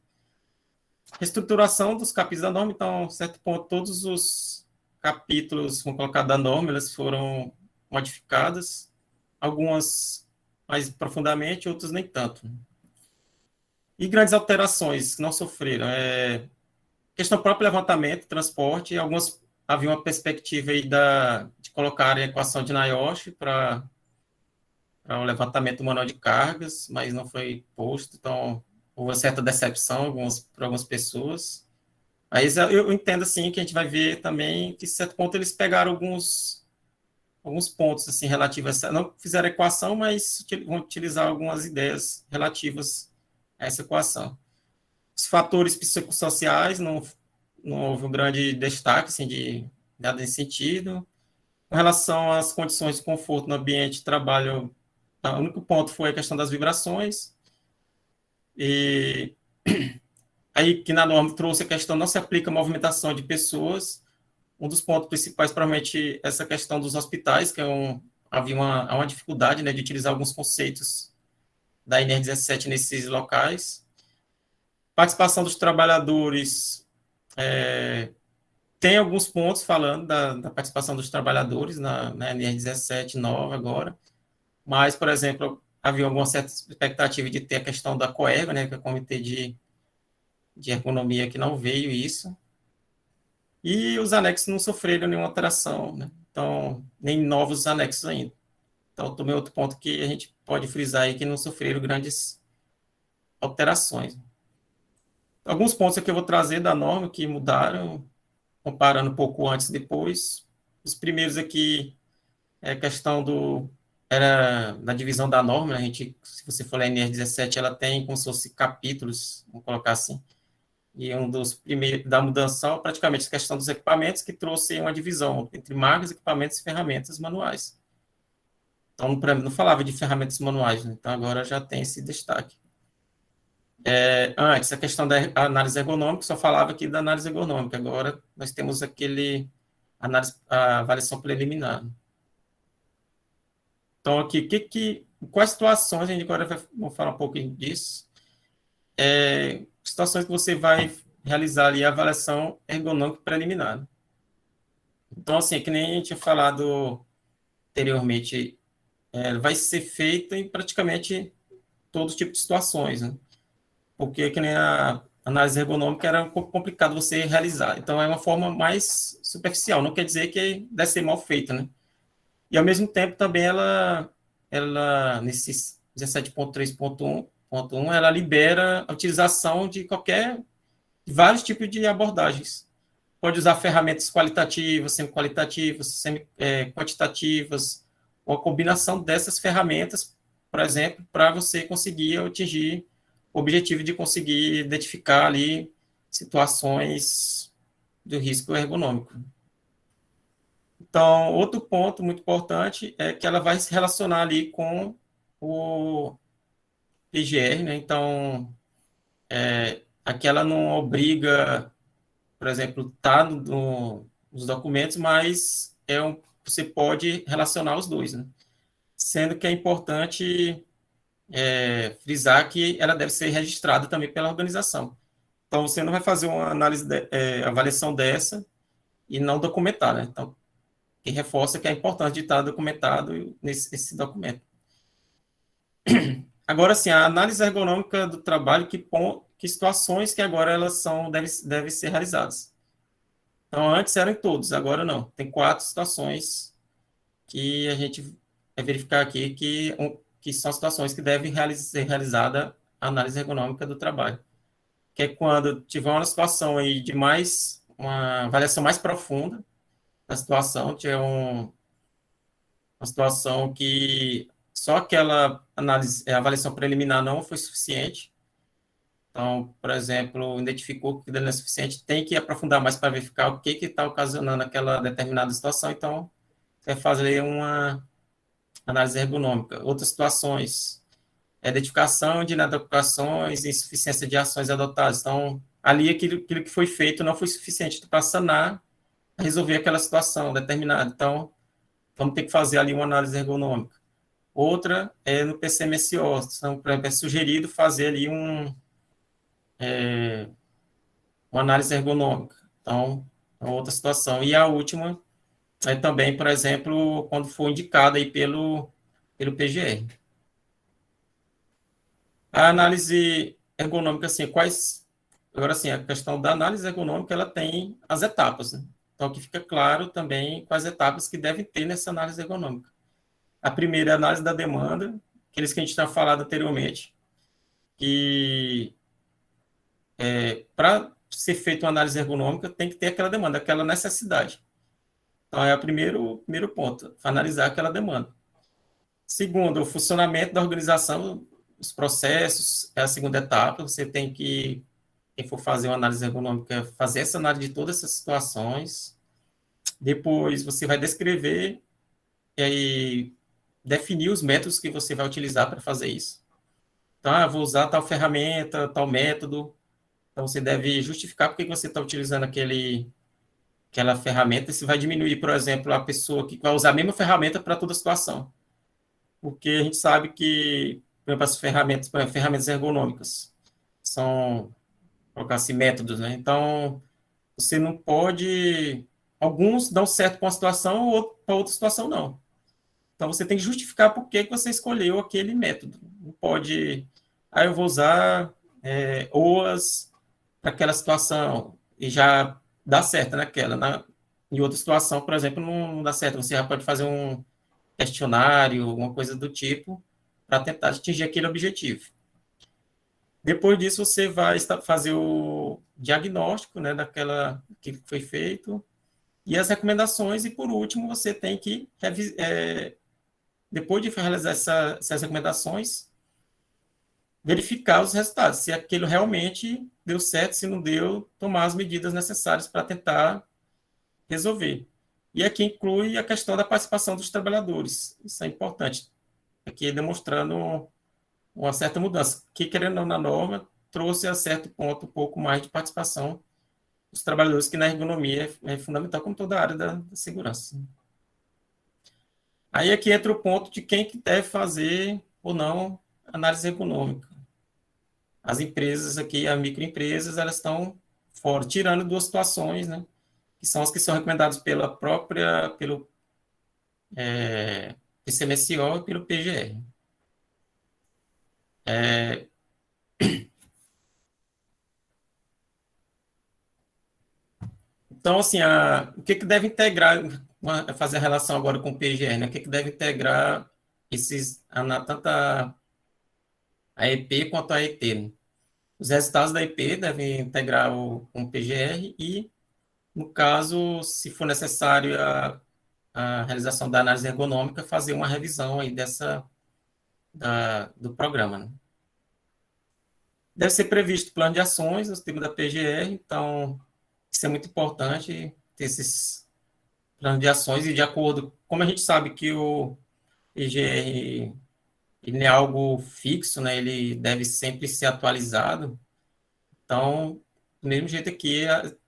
Reestruturação dos capítulos da norma, então, a certo ponto, todos os capítulos, vamos colocar, da norma, elas foram modificadas, algumas mais profundamente, outras nem tanto. E grandes alterações que não sofreram. Questão do próprio levantamento, transporte, algumas havia uma perspectiva aí de colocar a equação de Nayoshi para o levantamento do manual de cargas, mas não foi posto, então houve uma certa decepção para algumas pessoas. Mas eu entendo assim que a gente vai ver também que, em certo ponto, eles pegaram alguns pontos assim relativos a não fizeram a equação, mas vão utilizar algumas ideias relativas a essa equação. Os fatores psicossociais não houve um grande destaque assim, de nada nesse sentido. Com relação às condições de conforto no ambiente de trabalho, o único ponto foi a questão das vibrações. E aí que na norma trouxe a questão, não se aplica a movimentação de pessoas. Um dos pontos principais, provavelmente, essa questão dos hospitais, que havia uma dificuldade, né, de utilizar alguns conceitos da NR17 nesses locais. Participação dos trabalhadores, tem alguns pontos falando da participação dos trabalhadores na NR17 nova agora, mas, por exemplo, havia alguma certa expectativa de ter a questão da COERGO, né, que é o Comitê de Ergonomia, que não veio isso. E os anexos não sofreram nenhuma alteração, né? Então, nem novos anexos ainda. Então, também outro ponto que a gente pode frisar aí, que não sofreram grandes alterações. Alguns pontos aqui eu vou trazer da norma que mudaram, comparando um pouco antes e depois. Os primeiros aqui é a questão da divisão da norma, né? Se você for ler a NR17, ela tem como se fosse capítulos, vamos colocar assim. E um dos primeiros da mudança, praticamente, a questão dos equipamentos, que trouxe uma divisão entre máquinas, equipamentos e ferramentas manuais. Então, não falava de ferramentas manuais, né? Então agora já tem esse destaque. Antes, a questão da análise ergonômica, só falava aqui da análise ergonômica. Agora nós temos a avaliação preliminar. Então, aqui, quais situações, a gente agora vamos falar um pouquinho disso. Situações que você vai realizar ali a avaliação ergonômica preliminar. Então, assim, que nem a gente tinha falado anteriormente, vai ser feita em praticamente todos os tipos de situações, né? Porque que nem a análise ergonômica era um pouco complicado você realizar. Então, é uma forma mais superficial, não quer dizer que deve ser mal feita, né? E, ao mesmo tempo, também ela nesse 17.3.1, ela libera a utilização de vários tipos de abordagens. pode usar ferramentas qualitativas, semi-qualitativas, semi-quantitativas, ou a combinação dessas ferramentas, por exemplo, para você conseguir atingir o objetivo de conseguir identificar ali situações do risco ergonômico. Então, outro ponto muito importante é que ela vai se relacionar ali com o PGR, né? Então, aqui ela não obriga, por exemplo, tá nos documentos, mas você pode relacionar os dois, né? Sendo que é importante frisar que ela deve ser registrada também pela organização. Então, você não vai fazer uma análise, avaliação dessa e não documentar, né? Então, que reforça que é importante de estar documentado nesse documento. Agora, sim, a análise ergonômica do trabalho, que situações que agora elas devem ser realizadas. Então, antes eram em todos, agora não. Tem 4 situações que a gente vai verificar aqui que são situações que devem ser realizada a análise ergonômica do trabalho. Que é quando tiver uma situação aí de uma avaliação mais profunda da situação, tiver uma situação que só aquela avaliação preliminar não foi suficiente. Então, por exemplo, identificou que não é suficiente, tem que aprofundar mais para verificar o que está ocasionando aquela determinada situação. Então, você vai fazer uma análise ergonômica. Outras situações, identificação de inadequações e insuficiência de ações adotadas. Então, ali aquilo que foi feito não foi suficiente para sanar, resolver aquela situação determinada. Então, vamos ter que fazer ali uma análise ergonômica. Outra é no PCMSO. Então, por exemplo, é sugerido fazer ali uma análise ergonômica. Então, é outra situação. E a última é também, por exemplo, quando for indicada aí pelo PGR. A análise ergonômica, assim, agora, assim, a questão da análise ergonômica, ela tem as etapas, né? Então, aqui fica claro também quais etapas que devem ter nessa análise ergonômica. A primeira é a análise da demanda, aqueles que a gente tinha falado anteriormente, que para ser feita uma análise ergonômica, tem que ter aquela demanda, aquela necessidade. Então, é o primeiro ponto, analisar aquela demanda. Segundo, o funcionamento da organização, os processos, é a segunda etapa. Você tem que, quem for fazer uma análise ergonômica, fazer essa análise de todas essas situações. Depois, você vai descrever e aí definir os métodos que você vai utilizar para fazer isso. Então, vou usar tal ferramenta, tal método. Então, você deve justificar por que você está utilizando aquela ferramenta. Se vai diminuir, por exemplo, a pessoa que vai usar a mesma ferramenta para toda a situação. Porque a gente sabe que, por exemplo, ferramentas ergonômicas são, colocar assim, métodos, né? Então, você não pode... Alguns dão certo com uma situação, ou para outra situação não. Então, você tem que justificar por que você escolheu aquele método. Não pode... eu vou usar OAS para aquela situação e já dá certo naquela. Em outra situação, por exemplo, não dá certo. Você já pode fazer um questionário, alguma coisa do tipo, para tentar atingir aquele objetivo. Depois disso, você vai fazer o diagnóstico, né, daquela que foi feito, e as recomendações, e por último, você tem que, depois de realizar essas recomendações, verificar os resultados, se aquilo realmente deu certo, se não deu, tomar as medidas necessárias para tentar resolver. E aqui inclui a questão da participação dos trabalhadores. Isso é importante. Aqui demonstrando uma certa mudança, que, querendo ou não, na norma, trouxe a certo ponto um pouco mais de participação dos trabalhadores, que na ergonomia é fundamental, como toda a área da segurança. Aí aqui entra o ponto de quem que deve fazer ou não análise ergonômica. As empresas aqui, as microempresas, elas estão fora, tirando 2 situações, né? Que são as que são recomendadas pelo PCMSO e pelo PGR. Então, assim, o que deve integrar, fazer a relação agora com o PGR, né? O que deve integrar tanto a EP quanto a ET, né? Os resultados da EP devem integrar com o PGR e No caso, se for necessário a realização da análise ergonômica, fazer uma revisão aí do programa, né? Deve ser previsto plano de ações no tema da PGR, então isso é muito importante, ter esses planos de ações e de acordo, como a gente sabe que o PGR ele não é algo fixo, né? Ele deve sempre ser atualizado. Então, do mesmo jeito aqui,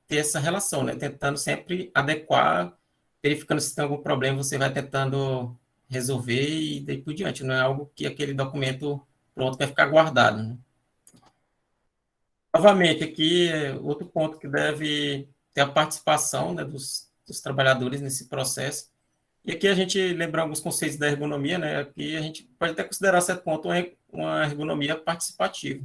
ter essa relação, né? Tentando sempre adequar, verificando se tem algum problema, você vai tentando resolver e daí por diante. Não é algo que aquele documento pronto vai ficar guardado, né? Novamente, aqui, outro ponto que deve ter a participação, né, dos trabalhadores nesse processo. E aqui a gente lembra alguns conceitos da ergonomia, né? Aqui a gente pode até considerar, a certo ponto, uma ergonomia participativa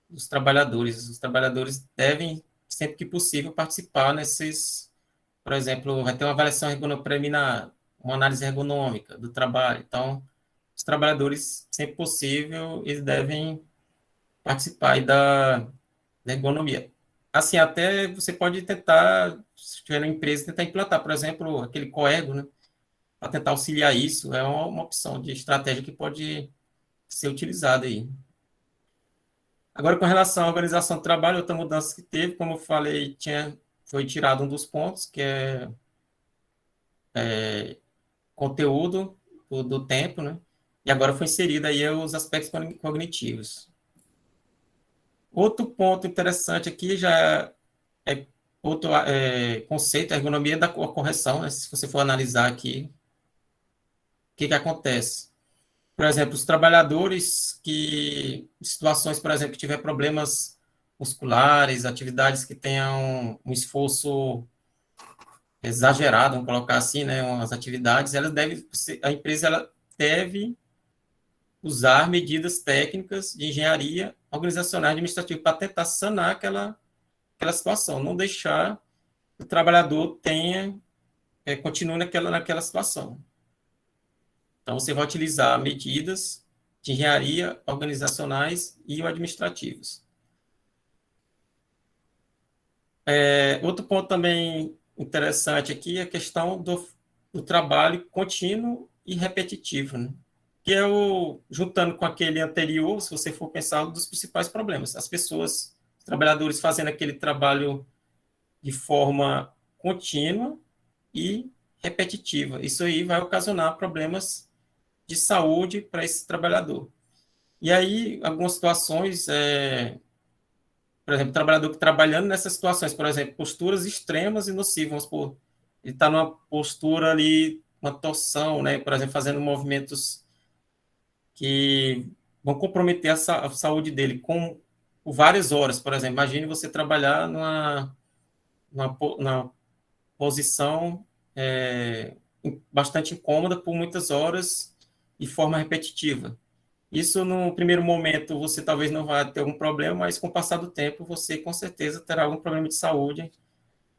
dos trabalhadores. Os trabalhadores devem, sempre que possível, participar nesses, por exemplo, vai ter uma avaliação preliminar, uma análise ergonômica do trabalho. Então, os trabalhadores, sempre possível, eles devem participar aí da ergonomia. Assim, até você pode tentar, se tiver uma empresa, tentar implantar, por exemplo, aquele coergo, né? Para tentar auxiliar isso, é uma opção de estratégia que pode ser utilizada aí. Agora, com relação à organização do trabalho, outra mudança que teve, como eu falei, foi tirado um dos pontos, que é conteúdo do tempo, né? E agora foi inserido aí os aspectos cognitivos. Outro ponto interessante aqui já é outro conceito, a ergonomia da correção, né? Se você for analisar aqui, o que acontece? Por exemplo, os trabalhadores situações, por exemplo, que tiver problemas musculares, atividades que tenham um esforço exagerado, vamos colocar assim, né, as atividades, a empresa ela deve usar medidas técnicas de engenharia organizacional e administrativa para tentar sanar aquela situação, não deixar que o trabalhador continue naquela situação. Então, você vai utilizar medidas de engenharia organizacionais e administrativos. Outro ponto também interessante aqui é a questão do trabalho contínuo e repetitivo, né? Que é juntando com aquele anterior, se você for pensar, um dos principais problemas. As pessoas, os trabalhadores fazendo aquele trabalho de forma contínua e repetitiva. Isso aí vai ocasionar problemas de saúde para esse trabalhador. E aí, algumas situações, por exemplo, trabalhador que trabalhando nessas situações, por exemplo, posturas extremas e nocivas, ele está numa postura ali, uma torção, né, por exemplo, fazendo movimentos que vão comprometer a saúde dele por várias horas, por exemplo. Imagine você trabalhar numa posição bastante incômoda por muitas horas de forma repetitiva. Isso, no primeiro momento, você talvez não vai ter algum problema, mas com o passar do tempo, você com certeza terá algum problema de saúde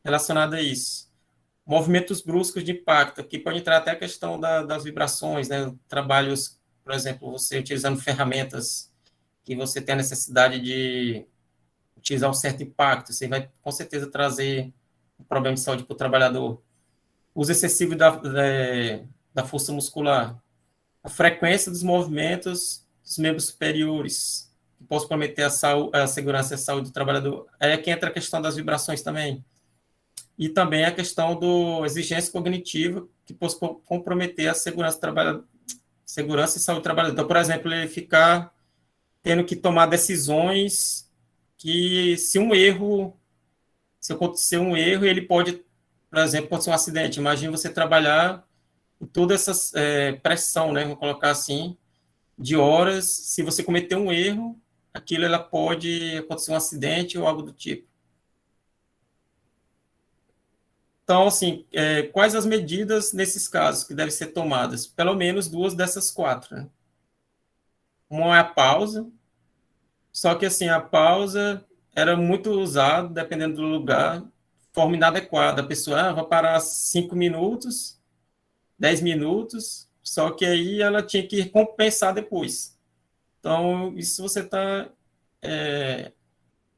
relacionado a isso. Movimentos bruscos de impacto, aqui pode entrar até a questão das vibrações, né? Trabalhos, por exemplo, você utilizando ferramentas que você tem a necessidade de utilizar um certo impacto, você vai com certeza trazer um problema de saúde para o trabalhador. Uso excessivo da força muscular, a frequência dos movimentos dos membros superiores, que possa comprometer a segurança e a saúde do trabalhador. Aí é que entra a questão das vibrações também. E também a questão da exigência cognitiva, que possa comprometer a segurança e saúde do trabalhador. Então, por exemplo, ele ficar tendo que tomar decisões que, se acontecer um erro, ele pode, por exemplo, acontecer um acidente. Imagina você trabalhar em toda essa pressão, né, vamos colocar assim, de horas. Se você cometer um erro, aquilo ela pode acontecer um acidente ou algo do tipo. Então, assim, quais as medidas nesses casos que devem ser tomadas? Pelo menos 2 dessas 4, né? Uma é a pausa, só que, assim, a pausa era muito usada, dependendo do lugar, de forma inadequada. A pessoa vai parar 5 minutos, 10 minutos, só que aí ela tinha que compensar depois. Então, isso você está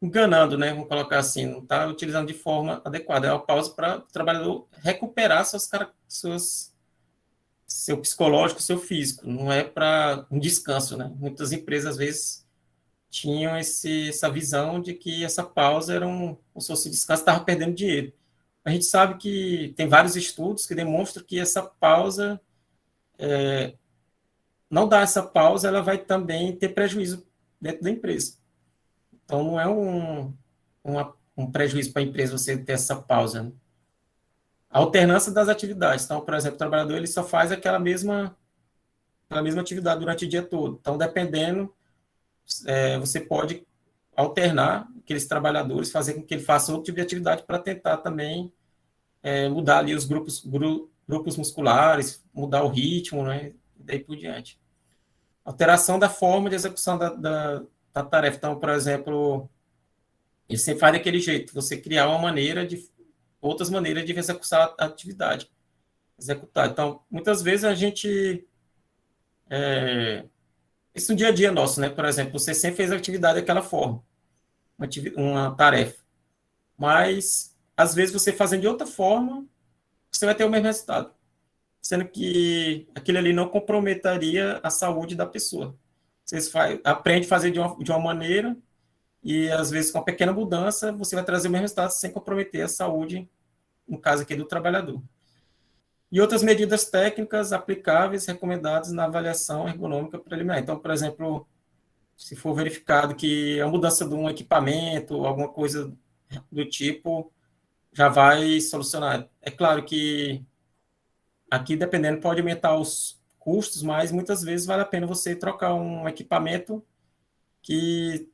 enganando, né? Vamos colocar assim, não está utilizando de forma adequada. É uma pausa para o trabalhador recuperar seu psicológico, seu físico. Não é para um descanso, né? Muitas empresas, às vezes, tinham essa visão de que essa pausa era como se fosse descanso, estava perdendo dinheiro. A gente sabe que tem vários estudos que demonstram que essa pausa, não dar essa pausa, ela vai também ter prejuízo dentro da empresa. Então, não é um prejuízo para a empresa você ter essa pausa, né? A alternância das atividades. Então, por exemplo, o trabalhador ele só faz aquela mesma atividade durante o dia todo. Então, dependendo, você pode alternar aqueles trabalhadores, fazer com que ele faça outro tipo de atividade para tentar também mudar ali os grupos musculares, mudar o ritmo, né? E daí por diante. Alteração da forma de execução da tarefa. Então, por exemplo, ele sempre faz daquele jeito, você criar outras maneiras de executar a atividade. Então, muitas vezes a gente... isso no dia a dia nosso, né? Por exemplo, você sempre fez a atividade daquela forma, uma tarefa. Mas, às vezes, você fazendo de outra forma, você vai ter o mesmo resultado. Sendo que aquilo ali não comprometaria a saúde da pessoa. Você aprende a fazer de uma maneira e, às vezes, com uma pequena mudança, você vai trazer o mesmo resultado sem comprometer a saúde, no caso aqui, do trabalhador. E outras medidas técnicas aplicáveis recomendadas na avaliação ergonômica preliminar. Então, por exemplo, se for verificado que a mudança de um equipamento, alguma coisa do tipo, já vai solucionar. É claro que aqui, dependendo, pode aumentar os custos, mas muitas vezes vale a pena você trocar um equipamento que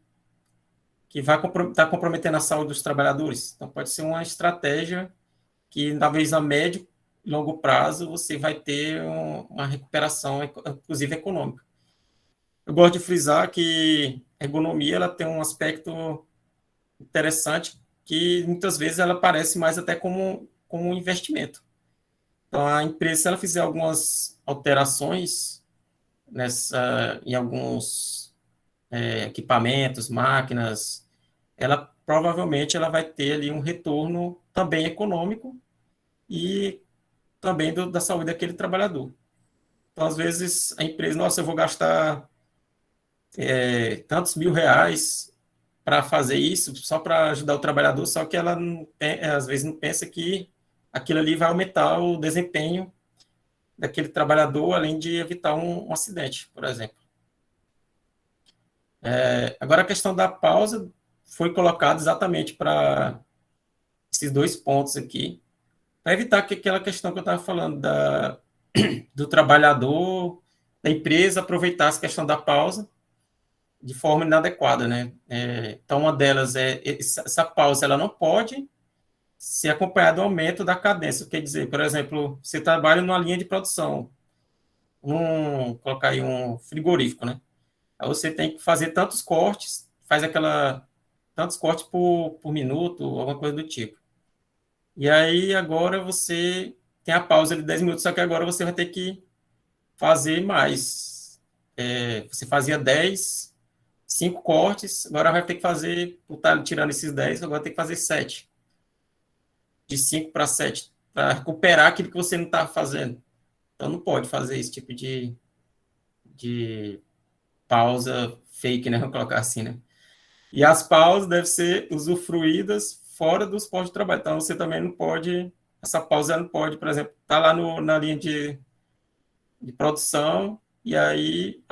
vai estar comprometendo a saúde dos trabalhadores. Então, pode ser uma estratégia que, talvez, a médio e longo prazo, você vai ter uma recuperação, inclusive econômica. Eu gosto de frisar que a ergonomia ela tem um aspecto interessante que, muitas vezes, ela parece mais até como um investimento. Então, a empresa, se ela fizer algumas alterações em alguns equipamentos, máquinas, ela provavelmente ela vai ter ali um retorno também econômico e também da saúde daquele trabalhador. Então, às vezes, a empresa, nossa, eu vou gastar tantos R$ 1.000 para fazer isso, só para ajudar o trabalhador, só que ela, às vezes, não pensa que aquilo ali vai aumentar o desempenho daquele trabalhador, além de evitar um acidente, por exemplo. Agora, a questão da pausa foi colocada exatamente para esses dois pontos aqui, para evitar que aquela questão que eu estava falando do trabalhador, da empresa, aproveitar essa questão da pausa de forma inadequada, né? Então, uma delas essa pausa ela não pode ser acompanhada do aumento da cadência. Quer dizer, por exemplo, você trabalha numa linha de produção, colocar aí um frigorífico, né? Aí você tem que fazer tantos cortes, tantos cortes por minuto, alguma coisa do tipo. E aí, agora você tem a pausa de 10 minutos, só que agora você vai ter que fazer mais. Você fazia 5 cortes, agora vai ter que fazer, por estar tirando esses 10, agora tem que fazer 7. De 5 para 7, para recuperar aquilo que você não está fazendo. Então, não pode fazer esse tipo de pausa fake, né? Vou colocar assim, né? E as pausas devem ser usufruídas fora dos postos de trabalho. Então, você também não pode, essa pausa não pode, por exemplo, estar lá na linha de produção e aí,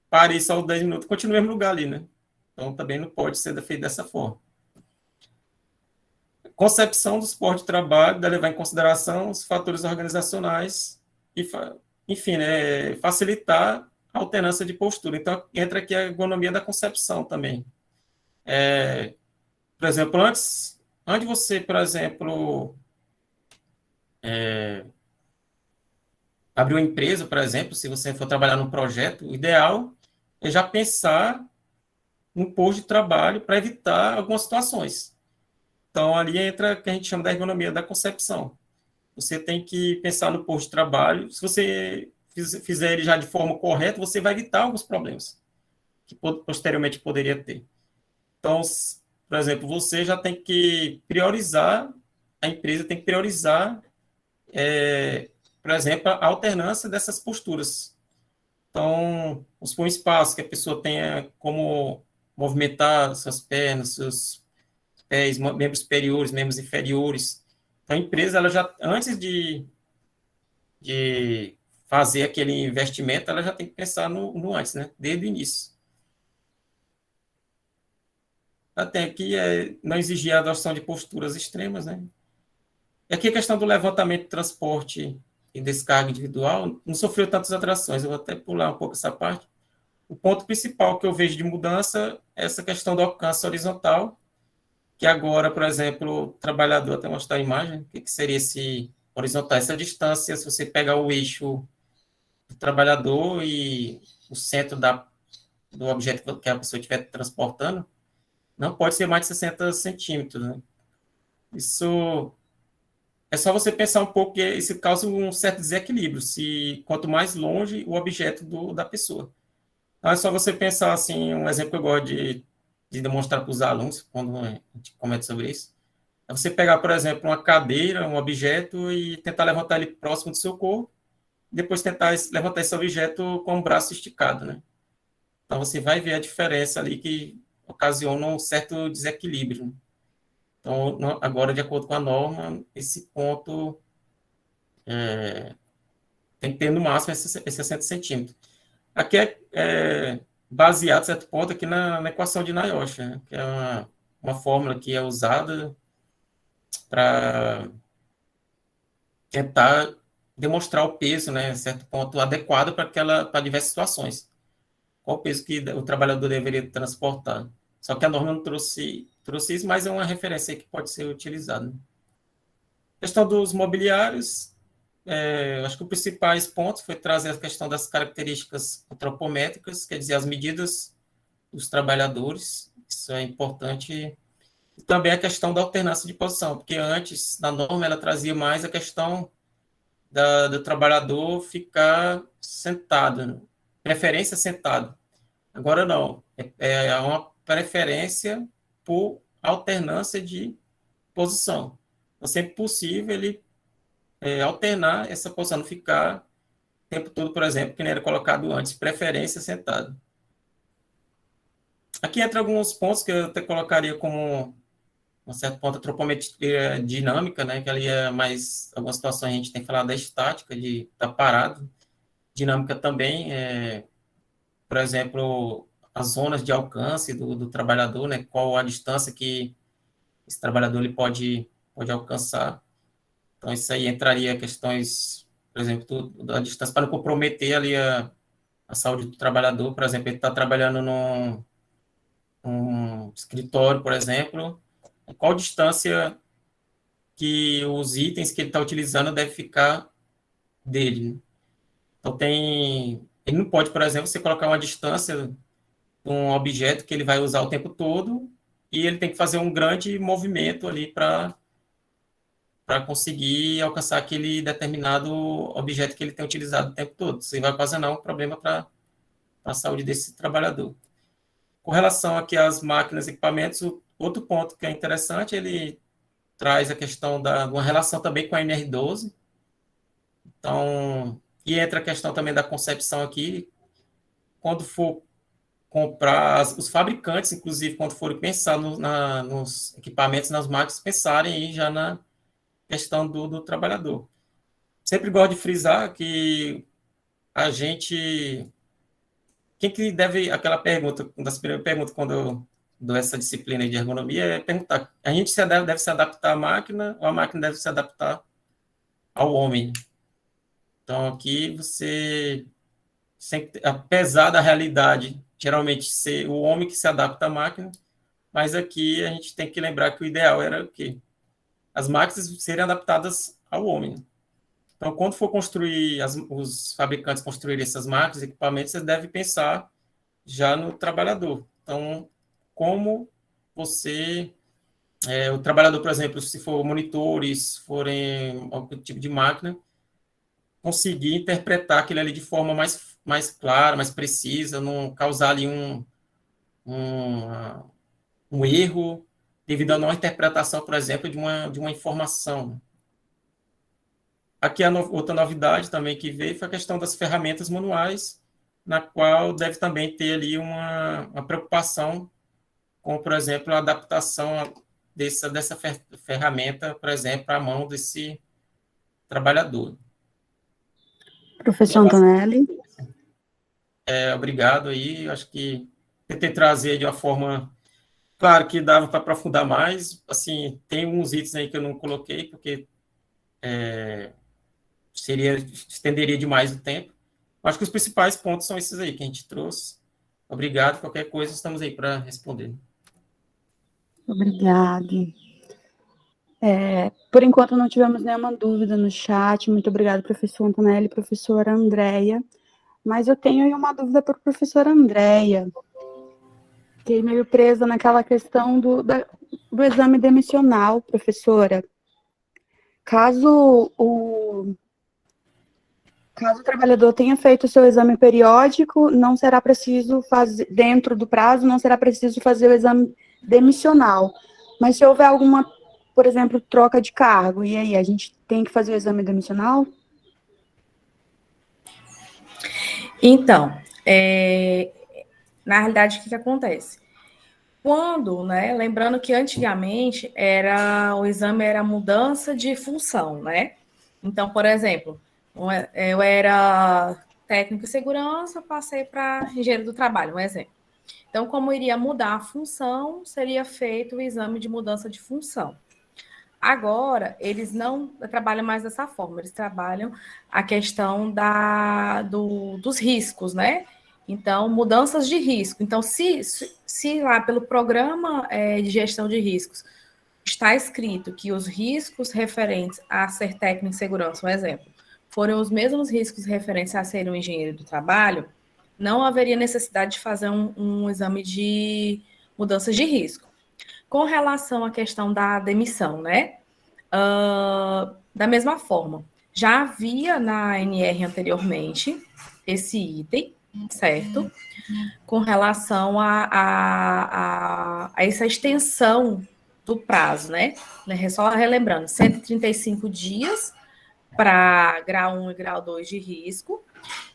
parei só os 10 minutos, continua no mesmo lugar ali, né? Então, também não pode ser feito dessa forma. Concepção dos postos de trabalho deve levar em consideração os fatores organizacionais e, enfim, né, facilitar a alternância de postura. Então, entra aqui a ergonomia da concepção também. Por exemplo, antes de você, por exemplo, abrir uma empresa, por exemplo, se você for trabalhar num projeto, o ideal é já pensar no posto de trabalho para evitar algumas situações. Então, ali entra o que a gente chama da ergonomia da concepção. Você tem que pensar no posto de trabalho. Se você fizer ele já de forma correta, você vai evitar alguns problemas que posteriormente poderia ter. Então, por exemplo, você já tem que priorizar, a empresa tem que priorizar, por exemplo, a alternância dessas posturas. Então, um espaço que a pessoa tenha como movimentar suas pernas, seus pés, membros superiores, membros inferiores. Então, a empresa, ela já, antes de fazer aquele investimento, ela já tem que pensar no antes, né? Desde o início. Até aqui não exigir a adoção de posturas extremas, né? E aqui a questão do levantamento de transporte e descarga individual não sofreu tantas alterações. Eu vou até pular um pouco essa parte. O ponto principal que eu vejo de mudança é essa questão do alcance horizontal, que agora, por exemplo, o trabalhador, até mostrar a imagem, o que seria esse horizontal? Essa distância, se você pegar o eixo do trabalhador e o centro do objeto que a pessoa estiver transportando, não pode ser mais de 60 centímetros, né? Isso é só você pensar um pouco que isso causa um certo desequilíbrio, se quanto mais longe o objeto da pessoa. Então, é só você pensar assim, um exemplo que eu gosto de demonstrar para os alunos, quando a gente comenta sobre isso, é você pegar, por exemplo, uma cadeira, um objeto, e tentar levantar ele próximo do seu corpo, depois tentar levantar esse objeto com o braço esticado, né? Então, você vai ver a diferença ali que ocasiona um certo desequilíbrio. Então, agora, de acordo com a norma, esse ponto tem que ter no máximo esses 60 centímetros. Aqui é baseado, a certo ponto, aqui na equação de Nash, né? Que é uma fórmula que é usada para tentar demonstrar o peso, né, a certo ponto, adequado para diversas situações. Qual o peso que o trabalhador deveria transportar. Só que a norma não trouxe isso, mas é uma referência que pode ser utilizada. Questão dos mobiliários, acho que os principais pontos foi trazer a questão das características antropométricas, quer dizer, as medidas dos trabalhadores, isso é importante. E também a questão da alternância de posição, porque antes, na norma, ela trazia mais a questão do trabalhador ficar sentado, né? Preferência sentado. Agora não, é uma preferência por alternância de posição. Então, sempre possível ele alternar essa posição, não ficar o tempo todo, por exemplo, que nem era colocado antes, preferência sentado. Aqui entra alguns pontos que eu até colocaria como um certo ponto, a antropometria dinâmica, né, que ali é mais, algumas situações a gente tem que falar da estática, de estar parado, dinâmica também, por exemplo, as zonas de alcance do trabalhador, né, qual a distância que esse trabalhador ele pode alcançar. Então, isso aí entraria questões, por exemplo, da distância, para não comprometer ali a saúde do trabalhador. Por exemplo, ele está trabalhando num escritório, por exemplo, qual distância que os itens que ele está utilizando devem ficar dele, né? Então, ele não pode, por exemplo, você colocar uma distância de um objeto que ele vai usar o tempo todo e ele tem que fazer um grande movimento ali para conseguir alcançar aquele determinado objeto que ele tem utilizado o tempo todo. Isso vai ocasionar um problema para a saúde desse trabalhador. Com relação aqui às máquinas e equipamentos, outro ponto que é interessante, ele traz a questão de uma relação também com a NR12. Então, e entra a questão também da concepção aqui, quando for comprar, os fabricantes, inclusive, quando forem pensar nos equipamentos, nas máquinas, pensarem aí já na questão do trabalhador. Sempre gosto de frisar que a gente... Quem que deve... Aquela pergunta, uma das primeiras perguntas quando eu dou essa disciplina de ergonomia é perguntar, a gente deve se adaptar à máquina ou a máquina deve se adaptar ao homem? Então, aqui você, apesar da realidade, geralmente ser o homem que se adapta à máquina, mas aqui a gente tem que lembrar que o ideal era o quê? As máquinas serem adaptadas ao homem. Então, quando for construir, os fabricantes construírem essas máquinas, equipamentos, você deve pensar já no trabalhador. Então, como você... o trabalhador, por exemplo, se for monitores, forem algum tipo de máquina, conseguir interpretar aquilo ali de forma mais clara, mais precisa, não causar ali um erro devido à não interpretação, por exemplo, de uma informação. Aqui outra novidade também que veio foi a questão das ferramentas manuais, na qual deve também ter ali uma preocupação com, por exemplo, a adaptação dessa ferramenta, por exemplo, à mão desse trabalhador. Professor Antonelli. Obrigado aí, acho que tentei trazer de uma forma, claro que dava para aprofundar mais, assim, tem uns itens aí que eu não coloquei, porque estenderia demais o tempo. Acho que os principais pontos são esses aí que a gente trouxe. Obrigado, qualquer coisa estamos aí para responder. Obrigada. Por enquanto não tivemos nenhuma dúvida no chat. Muito obrigada, professor Antonelli e professora Andréia. Mas eu tenho aí uma dúvida para a professora Andréia. Fiquei meio presa naquela questão do exame demissional, professora. Caso o trabalhador tenha feito o seu exame periódico, não será preciso fazer, dentro do prazo, não será preciso fazer o exame demissional. Mas se houver alguma, por exemplo, troca de cargo, e aí, a gente tem que fazer o exame demissional? Então, na realidade, o que acontece? Quando, né, lembrando que antigamente o exame era mudança de função, né? Então, por exemplo, eu era técnico de segurança, passei para engenheiro do trabalho, um exemplo. Então, como iria mudar a função, seria feito o exame de mudança de função. Agora, eles não trabalham mais dessa forma, eles trabalham a questão dos riscos, né? Então, mudanças de risco. Então, se lá pelo programa de gestão de riscos está escrito que os riscos referentes a ser técnico de segurança, um exemplo, forem os mesmos riscos referentes a ser um engenheiro do trabalho, não haveria necessidade de fazer um exame de mudanças de risco. Com relação à questão da demissão, né? Da mesma forma, já havia na NR anteriormente esse item, certo? Com relação a essa extensão do prazo, né? Só relembrando, 135 dias para grau 1 e grau 2 de risco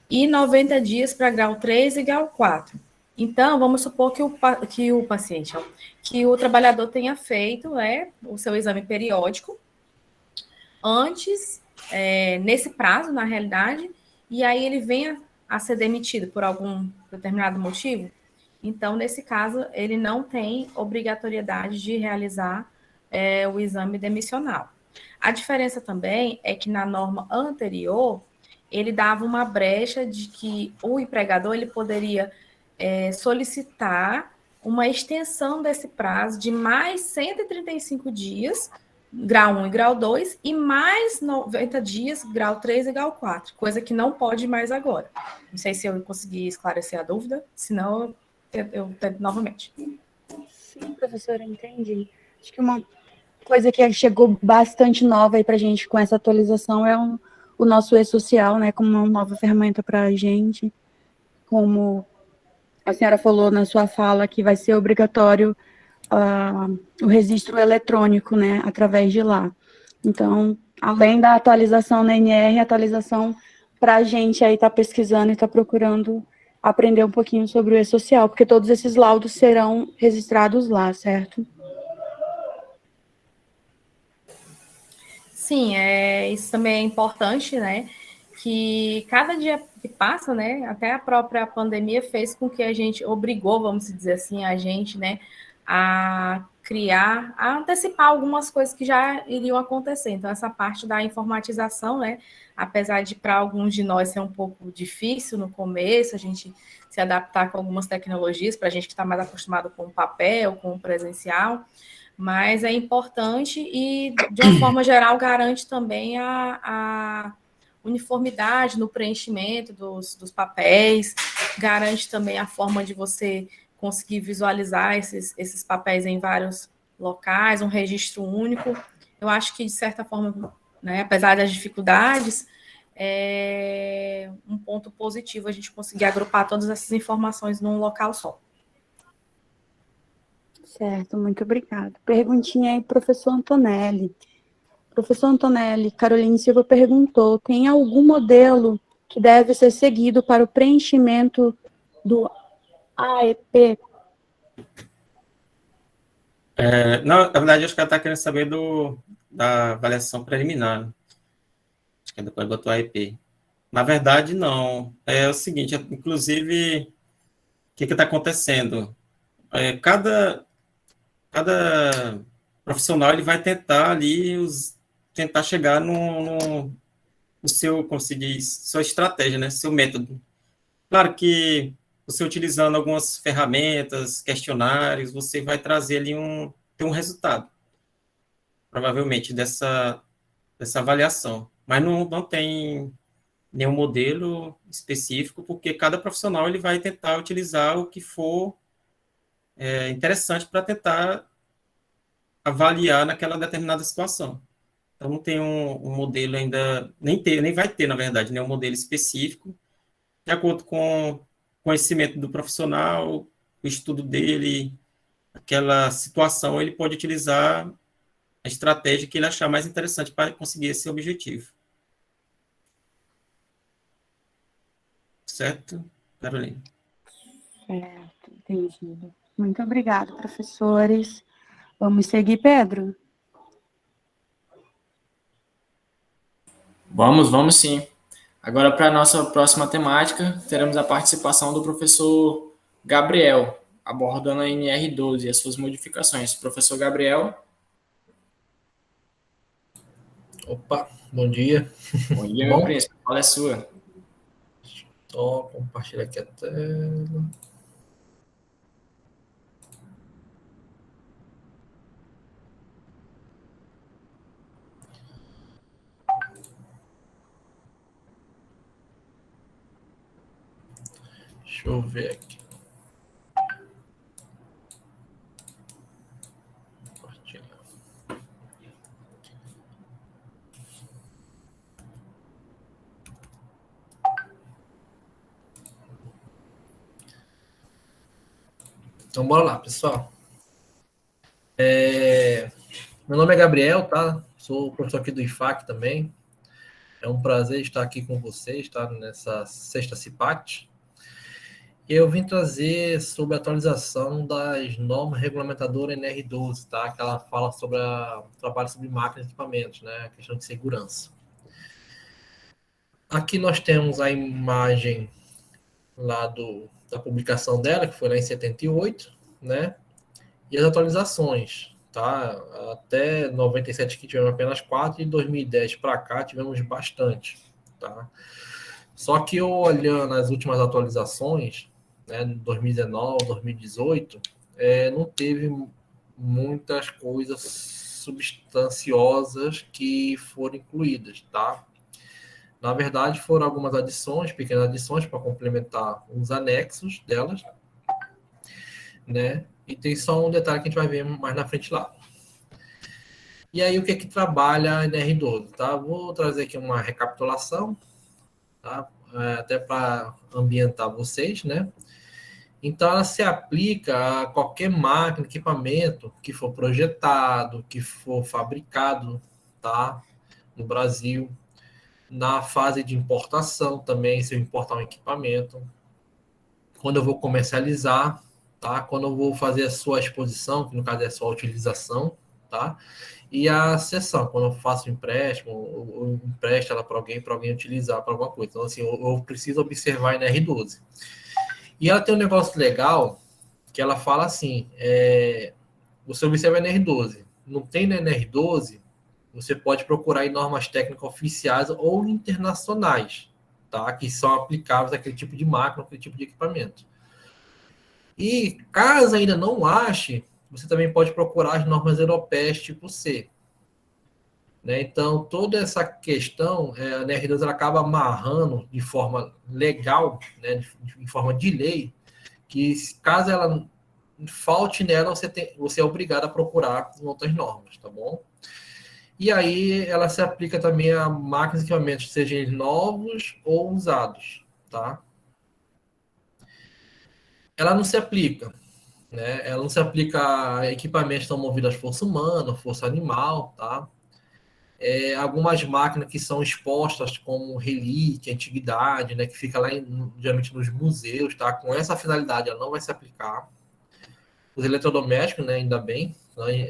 e 90 dias para grau 3 e grau 4. Então, vamos supor que o paciente, que o trabalhador tenha feito o seu exame periódico antes, nesse prazo, na realidade, e aí ele venha a ser demitido por algum determinado motivo. Então, nesse caso, ele não tem obrigatoriedade de realizar o exame demissional. A diferença também é que na norma anterior, ele dava uma brecha de que o empregador ele poderia solicitar uma extensão desse prazo de mais 135 dias, grau 1 e grau 2, e mais 90 dias, grau 3 e grau 4, coisa que não pode mais agora. Não sei se eu consegui esclarecer a dúvida, senão eu tento novamente. Sim, professora, entendi. Acho que uma coisa que chegou bastante nova aí para a gente com essa atualização é o nosso e-social, né, como uma nova ferramenta para a gente, como a senhora falou na sua fala, que vai ser obrigatório o registro eletrônico, né, através de lá. Então, além da atualização na NR, a atualização para a gente aí tá pesquisando e tá procurando aprender um pouquinho sobre o e-social, porque todos esses laudos serão registrados lá, certo? Sim, isso também é importante, né? Que cada dia que passa, né? Até a própria pandemia fez com que a gente obrigou, vamos dizer assim, a gente, né, a criar, a antecipar algumas coisas que já iriam acontecer. Então, essa parte da informatização, né? Apesar de para alguns de nós ser um pouco difícil no começo, a gente se adaptar com algumas tecnologias, para a gente que está mais acostumado com o papel, com o presencial, mas é importante e, de uma forma geral, garante também a uniformidade no preenchimento dos papéis, garante também a forma de você conseguir visualizar esses papéis em vários locais, um registro único. Eu acho que, de certa forma, né, apesar das dificuldades, é um ponto positivo a gente conseguir agrupar todas essas informações num local só. Certo, muito obrigada. Perguntinha aí, professor Antonelli. Professor Antonelli, Caroline Silva perguntou, tem algum modelo que deve ser seguido para o preenchimento do AEP? Não, na verdade, acho que ela está querendo saber da avaliação preliminar, né? Acho que depois botou a IP. Na verdade, não. É o seguinte, inclusive, o que está acontecendo? Cada profissional ele vai tentar ali tentar chegar no seu, como se diz, sua estratégia, né? Seu método. Claro que você utilizando algumas ferramentas, questionários, você vai trazer ali ter um resultado, provavelmente, dessa avaliação. Mas não tem nenhum modelo específico, porque cada profissional ele vai tentar utilizar o que for interessante para tentar avaliar naquela determinada situação. Então, não tem um modelo ainda, nem vai ter, na verdade, nenhum modelo específico, de acordo com o conhecimento do profissional, o estudo dele, aquela situação, ele pode utilizar a estratégia que ele achar mais interessante para conseguir esse objetivo. Certo, Carolina? Certo, entendido. Muito obrigada, professores. Vamos seguir, Pedro? Vamos sim. Agora, para a nossa próxima temática, teremos a participação do professor Gabriel, abordando a NR12 e as suas modificações. Professor Gabriel. Opa, bom dia. Bom dia, meu príncipe. A fala é sua. Só compartilhar aqui a tela. Deixa eu ver aqui. Compartilhar. Então, bora lá, pessoal. Meu nome é Gabriel, tá? Sou professor aqui do IFAC também. É um prazer estar aqui com vocês, tá? Nessa sexta CIPAT. Eu vim trazer sobre a atualização das normas regulamentadoras NR12, tá? Que ela fala sobre o trabalho sobre máquinas e equipamentos, né? A questão de segurança. Aqui nós temos a imagem lá da publicação dela, que foi lá em 78, né? E as atualizações, tá? Até 97 que tivemos apenas 4 e 2010 para cá tivemos bastante, tá? Só que eu olhando as últimas atualizações, né, 2019, 2018, não teve muitas coisas substanciosas que foram incluídas, tá? Na verdade, foram algumas adições, pequenas adições para complementar os anexos delas, né? E tem só um detalhe que a gente vai ver mais na frente lá. E aí, o que é que trabalha a NR12, tá? Vou trazer aqui uma recapitulação, tá? Até para ambientar vocês, né? Então, ela se aplica a qualquer máquina, equipamento que for projetado, que for fabricado, tá? No Brasil. Na fase de importação também, se eu importar um equipamento. Quando eu vou comercializar, tá? Quando eu vou fazer a sua exposição, que no caso é só a utilização, tá? E a cessão, quando eu faço um empréstimo, ou empresto ela para alguém utilizar para alguma coisa. Então, assim, eu preciso observar a NR12. E ela tem um negócio legal, que ela fala assim, você observa a NR12. Não tem na NR12, você pode procurar em normas técnicas oficiais ou internacionais, tá? Que são aplicáveis àquele tipo de máquina, àquele tipo de equipamento. E caso ainda não ache, você também pode procurar as normas europeias tipo C. Né? Então, toda essa questão, a NR12 ela acaba amarrando de forma legal, né? De forma de lei, que caso ela falte nela, você é obrigado a procurar em outras normas, tá bom? E aí ela se aplica também a máquinas e equipamentos, sejam eles novos ou usados, tá? Ela não se aplica né? Ela não se aplica a equipamentos que estão movidos à força humana, força animal, tá? Algumas máquinas que são expostas como relíquia, antiguidade, né? Que fica lá, geralmente, nos museus, tá? Com essa finalidade, ela não vai se aplicar. Os eletrodomésticos, né? Ainda bem.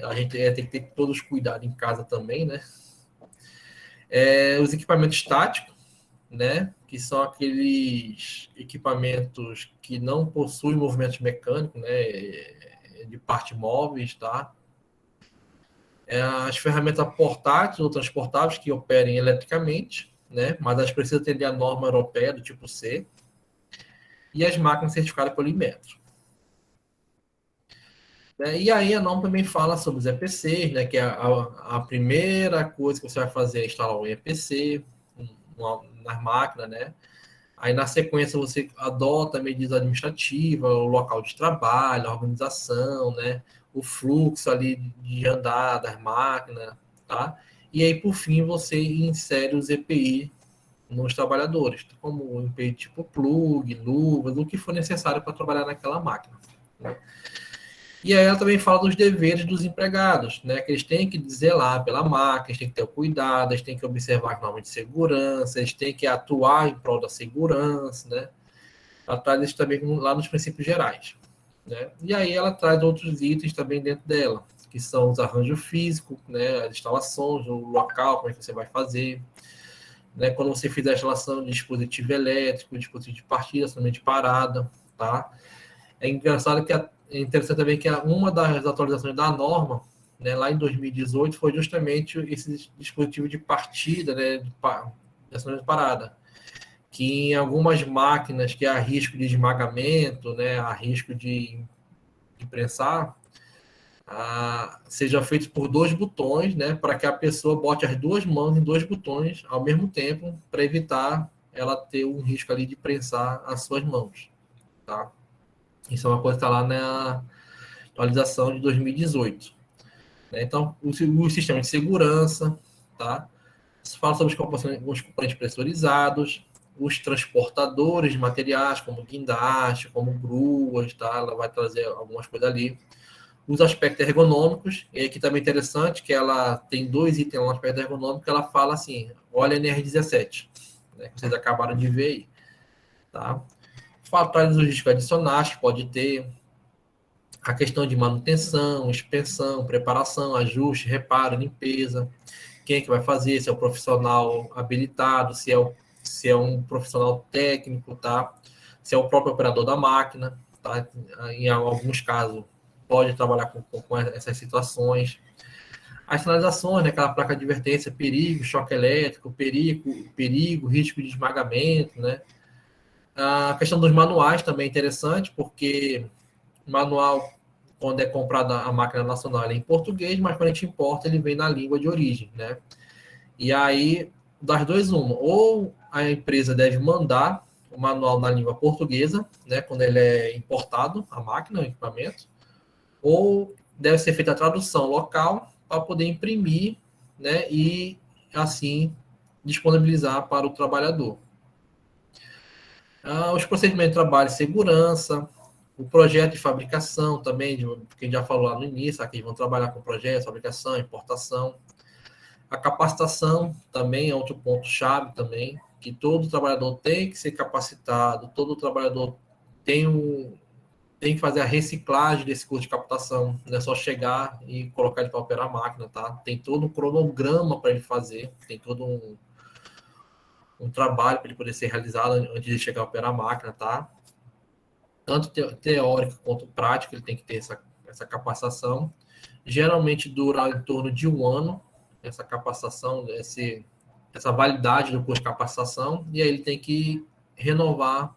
A gente tem que ter todos os cuidados em casa também, né? Os equipamentos estáticos, né? Que são aqueles equipamentos que não possuem movimentos mecânicos, né? De partes móveis, tá? As ferramentas portáteis ou transportáveis que operem eletricamente, né? Mas elas precisam atender a norma europeia do tipo C. E as máquinas certificadas pelo Inmetro. E aí a norma também fala sobre os EPCs, né? Que é a primeira coisa que você vai fazer é instalar um EPC nas máquinas, né? Aí, na sequência, você adota medidas administrativas, o local de trabalho, a organização, né? O fluxo ali de andar das máquinas, tá? E aí, por fim, você insere os EPI nos trabalhadores, como o EPI tipo plug, luvas, o que for necessário para trabalhar naquela máquina, né? E aí ela também fala dos deveres dos empregados, né? Que eles têm que zelar pela máquina, eles têm que ter cuidado, eles têm que observar as normas de segurança, eles têm que atuar em prol da segurança, né? Ela traz isso também lá nos princípios gerais, né? E aí ela traz outros itens também dentro dela, que são os arranjos físicos, né? As instalações, o local, como é que você vai fazer, né? Quando você fizer a instalação de dispositivo elétrico, dispositivo de partida, somente de parada, tá? É engraçado que é interessante também que uma das atualizações da norma, né, lá em 2018, foi justamente esse dispositivo de partida, né, de parada, que em algumas máquinas que há risco de esmagamento, né, há risco de prensar, seja feito por 2 botões, né, para que a pessoa bote as 2 mãos em 2 botões ao mesmo tempo, para evitar ela ter um risco ali de prensar as suas mãos, tá? Isso é uma coisa que está lá na atualização de 2018. Né? Então, o sistema de segurança, tá? Você fala sobre os componentes pressurizados, os transportadores de materiais, como guindaste, como gruas, tá? Ela vai trazer algumas coisas ali. Os aspectos ergonômicos, e aqui também é interessante que ela tem 2 itens no aspecto ergonômico, ela fala assim, olha a NR17, né, que vocês acabaram de ver aí, tá? Fatores logísticos adicionais que pode ter, a questão de manutenção, expensão, preparação, ajuste, reparo, limpeza, quem é que vai fazer, se é o profissional habilitado, se é um profissional técnico, tá? Se é o próprio operador da máquina, tá? Em alguns casos, pode trabalhar com essas situações. As sinalizações, né? Aquela placa de advertência, perigo, choque elétrico, perigo, risco de esmagamento, né? A questão dos manuais também é interessante, porque o manual, quando é comprada a máquina nacional, ele é em português, mas quando a gente importa, ele vem na língua de origem, né? E aí, das duas, uma. Ou a empresa deve mandar o manual na língua portuguesa, né? Quando ele é importado, a máquina, o equipamento. Ou deve ser feita a tradução local para poder imprimir, né? E, assim, disponibilizar para o trabalhador. Os procedimentos de trabalho e segurança, o projeto de fabricação também, que a gente já falou lá no início, aqui vão trabalhar com projeto, fabricação, importação. A capacitação também é outro ponto-chave também, que todo trabalhador tem que ser capacitado, todo trabalhador tem que fazer a reciclagem desse curso de captação, não é só chegar e colocar ele para operar a máquina, tá? Tem todo um cronograma para ele fazer, tem todo um trabalho para ele poder ser realizado antes de chegar a operar a máquina, tá? Tanto teórico quanto prático, ele tem que ter essa capacitação. Geralmente dura em torno de 1 ano, essa capacitação, essa validade do curso de capacitação, e aí ele tem que renovar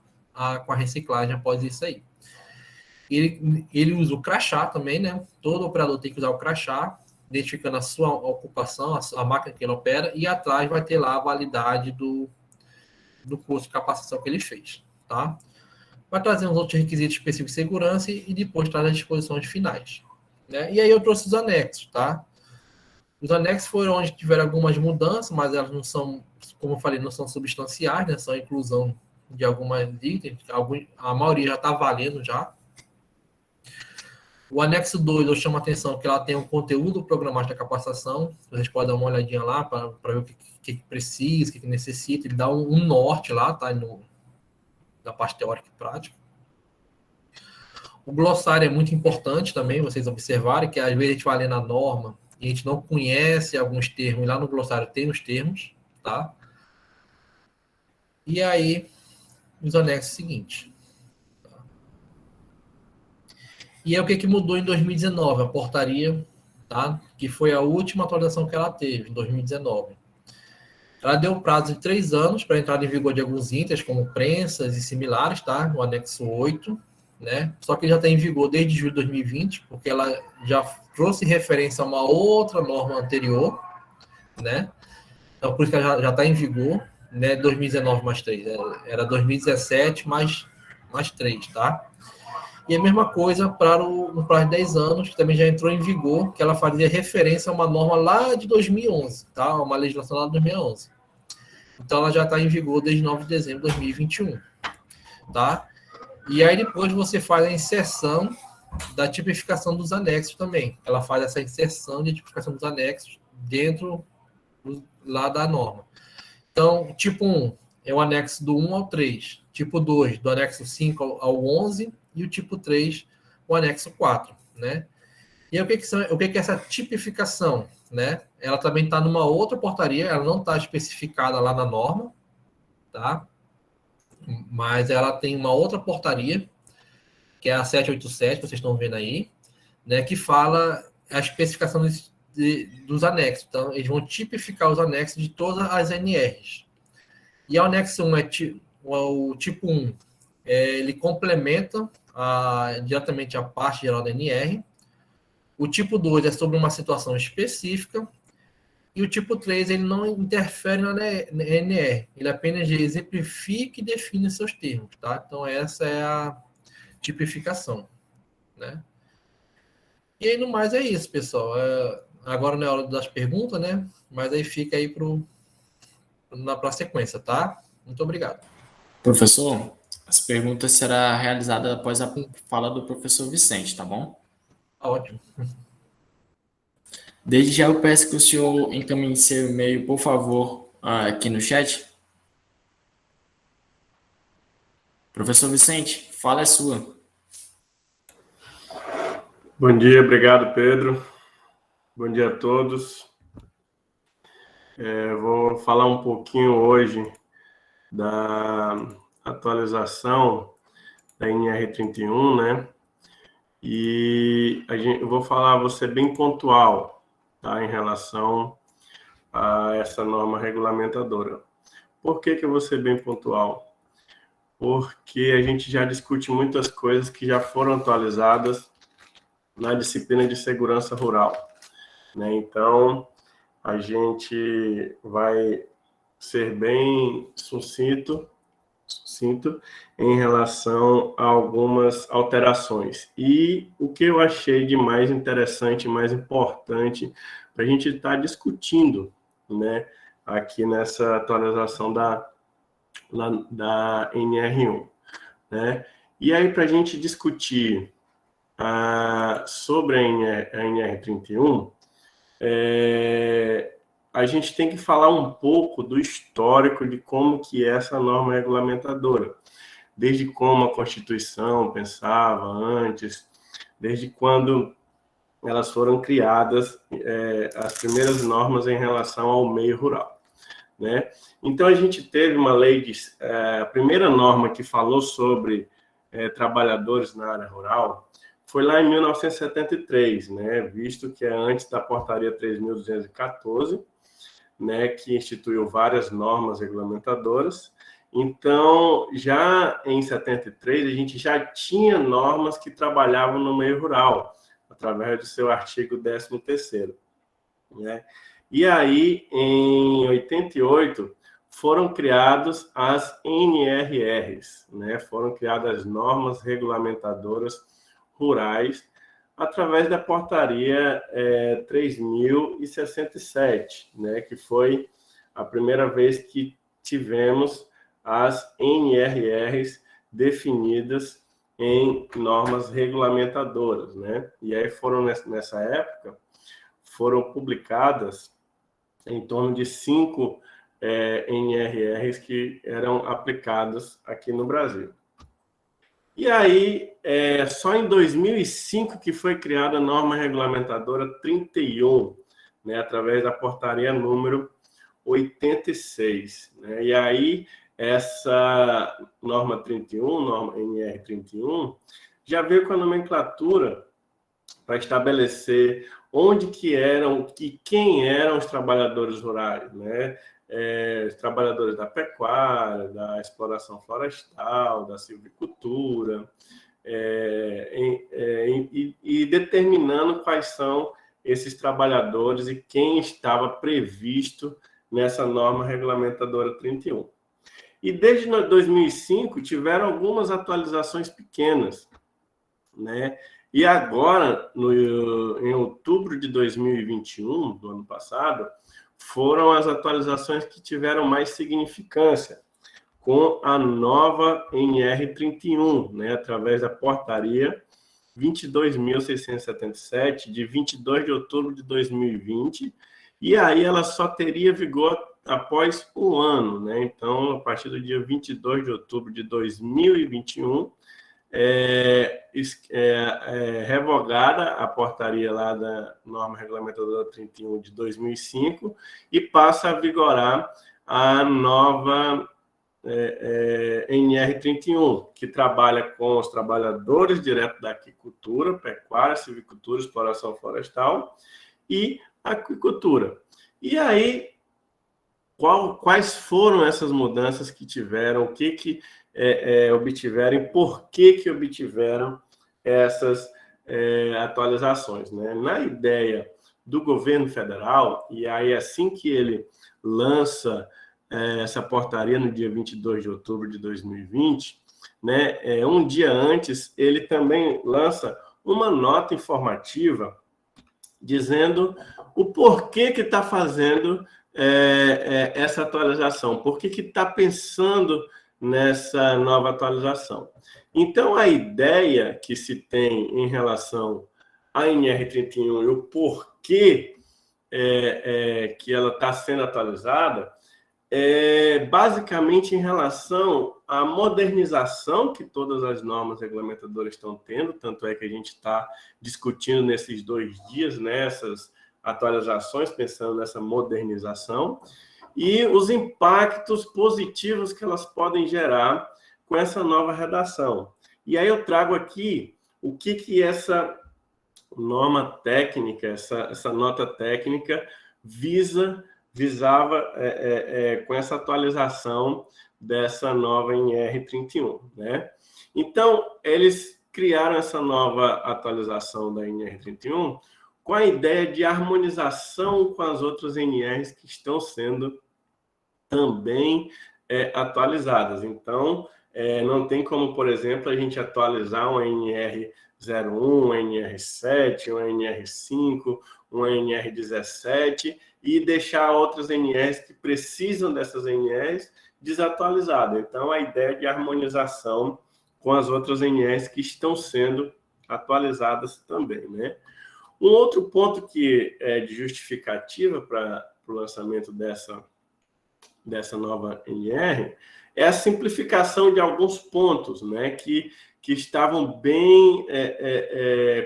com a reciclagem após isso aí. Ele usa o crachá também, né? Todo operador tem que usar o crachá, identificando a sua ocupação, a máquina que ele opera, e atrás vai ter lá a validade do curso de capacitação que ele fez, tá? Vai trazer uns outros requisitos específicos de segurança e depois traz as disposições finais, né? E aí eu trouxe os anexos, tá? Os anexos foram onde tiveram algumas mudanças, mas elas não são, como eu falei, não são substanciais, né? São a inclusão de algumas itens, a maioria já está valendo já. O anexo 2, eu chamo a atenção que ela tem um conteúdo programático da capacitação. Vocês podem dar uma olhadinha lá para ver o que precisa, o que necessita. Ele dá um norte lá, tá? Na parte teórica e prática. O glossário é muito importante também, vocês observarem que às vezes a gente vai ler na norma e a gente não conhece alguns termos, e lá no glossário tem os termos, tá? E aí, os anexos seguintes. E é o que mudou em 2019, a portaria, tá? Que foi a última atualização que ela teve, em 2019. Ela deu prazo de 3 anos para entrar em vigor de alguns itens, como prensas e similares, tá? No anexo 8, né? Só que ele já está em vigor desde julho de 2020, porque ela já trouxe referência a uma outra norma anterior, né? Então, por isso que ela já está em vigor, né? 2019 mais 3. Era 2017 mais 3, tá? E a mesma coisa para no prazo de 10 anos, que também já entrou em vigor, que ela fazia referência a uma norma lá de 2011, tá? Uma legislação lá de 2011. Então, ela já está em vigor desde 9 de dezembro de 2021, tá? E aí, depois, você faz a inserção da tipificação dos anexos também. Ela faz essa inserção de tipificação dos anexos dentro lá da norma. Então, tipo 1 é o anexo do 1 ao 3. Tipo 2, do anexo 5 ao 11. E o tipo 3, o anexo 4, né? E aí, o que é essa tipificação, né? Ela também está numa outra portaria, ela não está especificada lá na norma, tá? Mas ela tem uma outra portaria, que é a 787, que vocês estão vendo aí, né? Que fala a especificação dos anexos. Então, eles vão tipificar os anexos de todas as NRs. E o anexo 1 o tipo 1, ele complementa diretamente a parte geral da NR. O tipo 2 é sobre uma situação específica. E o tipo 3, ele não interfere na NR. Ele apenas exemplifica e define seus termos, tá? Então, essa é a tipificação, né? E aí, no mais, é isso, pessoal. Agora não é hora das perguntas, né? Mas aí fica aí para a sequência, tá? Muito obrigado. Professor, as perguntas serão realizadas após a fala do professor Vicente, tá bom? Ótimo. Desde já eu peço que o senhor encaminhe seu e-mail, por favor, aqui no chat. Professor Vicente, fala é sua. Bom dia, obrigado, Pedro. Bom dia a todos. Vou falar um pouquinho hoje da atualização da NR31, né? E eu vou ser bem pontual, tá, em relação a essa norma regulamentadora. Por que eu vou ser bem pontual? Porque a gente já discute muitas coisas que já foram atualizadas na disciplina de segurança rural, né? Então, a gente vai ser bem sucinto em relação a algumas alterações. E o que eu achei de mais interessante, mais importante, para a gente estar discutindo, né, aqui nessa atualização da NR1, né? E aí, para a gente discutir sobre a NR31, a gente tem que falar um pouco do histórico de como que é essa norma regulamentadora, desde como a Constituição pensava antes, desde quando elas foram criadas, as primeiras normas em relação ao meio rural, né? Então, a gente teve uma lei, a primeira norma que falou sobre trabalhadores na área rural foi lá em 1973, né? Visto que é antes da portaria 3.214, né, que instituiu várias normas regulamentadoras. Então, já em 73, a gente já tinha normas que trabalhavam no meio rural, através do seu artigo 13º, né? E aí, em 88, foram criadas as NRRs, né? Foram criadas normas regulamentadoras rurais, através da portaria 3.067, né, que foi a primeira vez que tivemos as NRRs definidas em normas regulamentadoras, né? E aí foram, nessa época, foram publicadas em torno de 5 NRRs que eram aplicadas aqui no Brasil. E aí, só em 2005 que foi criada a norma regulamentadora 31, né, através da portaria número 86. Né? E aí, essa norma 31, norma NR 31, já veio com a nomenclatura para estabelecer onde que eram e quem eram os trabalhadores rurais, né? Os trabalhadores da pecuária, da exploração florestal, da silvicultura, e determinando quais são esses trabalhadores e quem estava previsto nessa norma regulamentadora 31. E desde 2005 tiveram algumas atualizações pequenas, né? E agora, em outubro de 2021, do ano passado, foram as atualizações que tiveram mais significância, com a nova NR31, né, através da portaria 22.677, de 22 de outubro de 2020, e aí ela só teria vigor após um ano, né? Então, a partir do dia 22 de outubro de 2021, revogada a portaria lá da norma regulamentadora 31 de 2005 e passa a vigorar a nova NR31, que trabalha com os trabalhadores direto da aquicultura, pecuária, silvicultura, exploração florestal e aquicultura. E aí, quais foram essas mudanças que tiveram, o que obtiveram e por que obtiveram essas atualizações, né? Na ideia do governo federal, e aí assim que ele lança essa portaria no dia 22 de outubro de 2020, né, um dia antes, ele também lança uma nota informativa dizendo o porquê que está fazendo essa atualização, por que está pensando nessa nova atualização. Então, a ideia que se tem em relação à NR31 e o porquê que ela está sendo atualizada basicamente em relação à modernização que todas as normas regulamentadoras estão tendo, tanto é que a gente está discutindo nesses 2 dias, né, essas atualizações, pensando nessa modernização, e os impactos positivos que elas podem gerar com essa nova redação. E aí eu trago aqui o que essa norma técnica, essa nota técnica visava com essa atualização dessa nova NR31, né? Então, eles criaram essa nova atualização da NR31 com a ideia de harmonização com as outras NRs que estão sendo também atualizadas. Então, não tem como, por exemplo, a gente atualizar uma NR01, uma NR7, uma NR5, uma NR17 e deixar outras NRs que precisam dessas NRs desatualizadas. Então, a ideia de harmonização com as outras NRs que estão sendo atualizadas também, né? Um outro ponto que é de justificativa para o lançamento dessa nova NR é a simplificação de alguns pontos, né, que estavam bem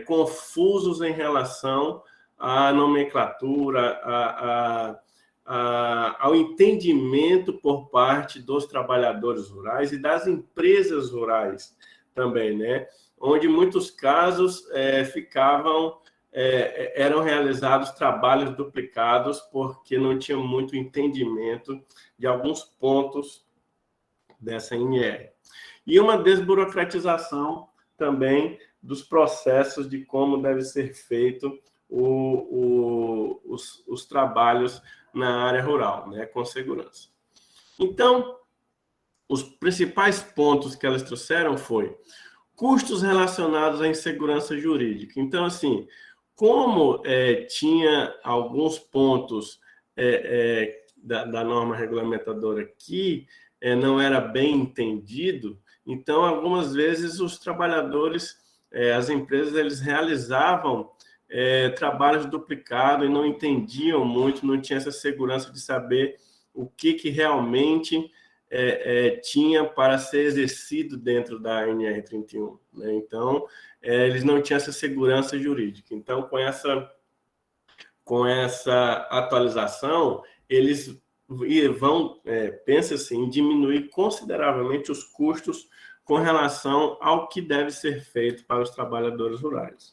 confusos em relação à nomenclatura, ao entendimento por parte dos trabalhadores rurais e das empresas rurais também, né, onde em muitos casos eram realizados trabalhos duplicados porque não tinha muito entendimento de alguns pontos dessa NR. E uma desburocratização também dos processos de como deve ser feito os trabalhos na área rural, né, com segurança. Então, os principais pontos que elas trouxeram foi custos relacionados à insegurança jurídica. Então, assim, como tinha alguns pontos da norma regulamentadora que não era bem entendido, Então, algumas vezes, os trabalhadores, as empresas, eles realizavam trabalhos duplicados e não entendiam muito, não tinha essa segurança de saber o que realmente tinha para ser exercido dentro da NR31, né? Então, eles não tinham essa segurança jurídica. Então, com essa atualização, eles vão, pensa assim, em diminuir consideravelmente os custos com relação ao que deve ser feito para os trabalhadores rurais.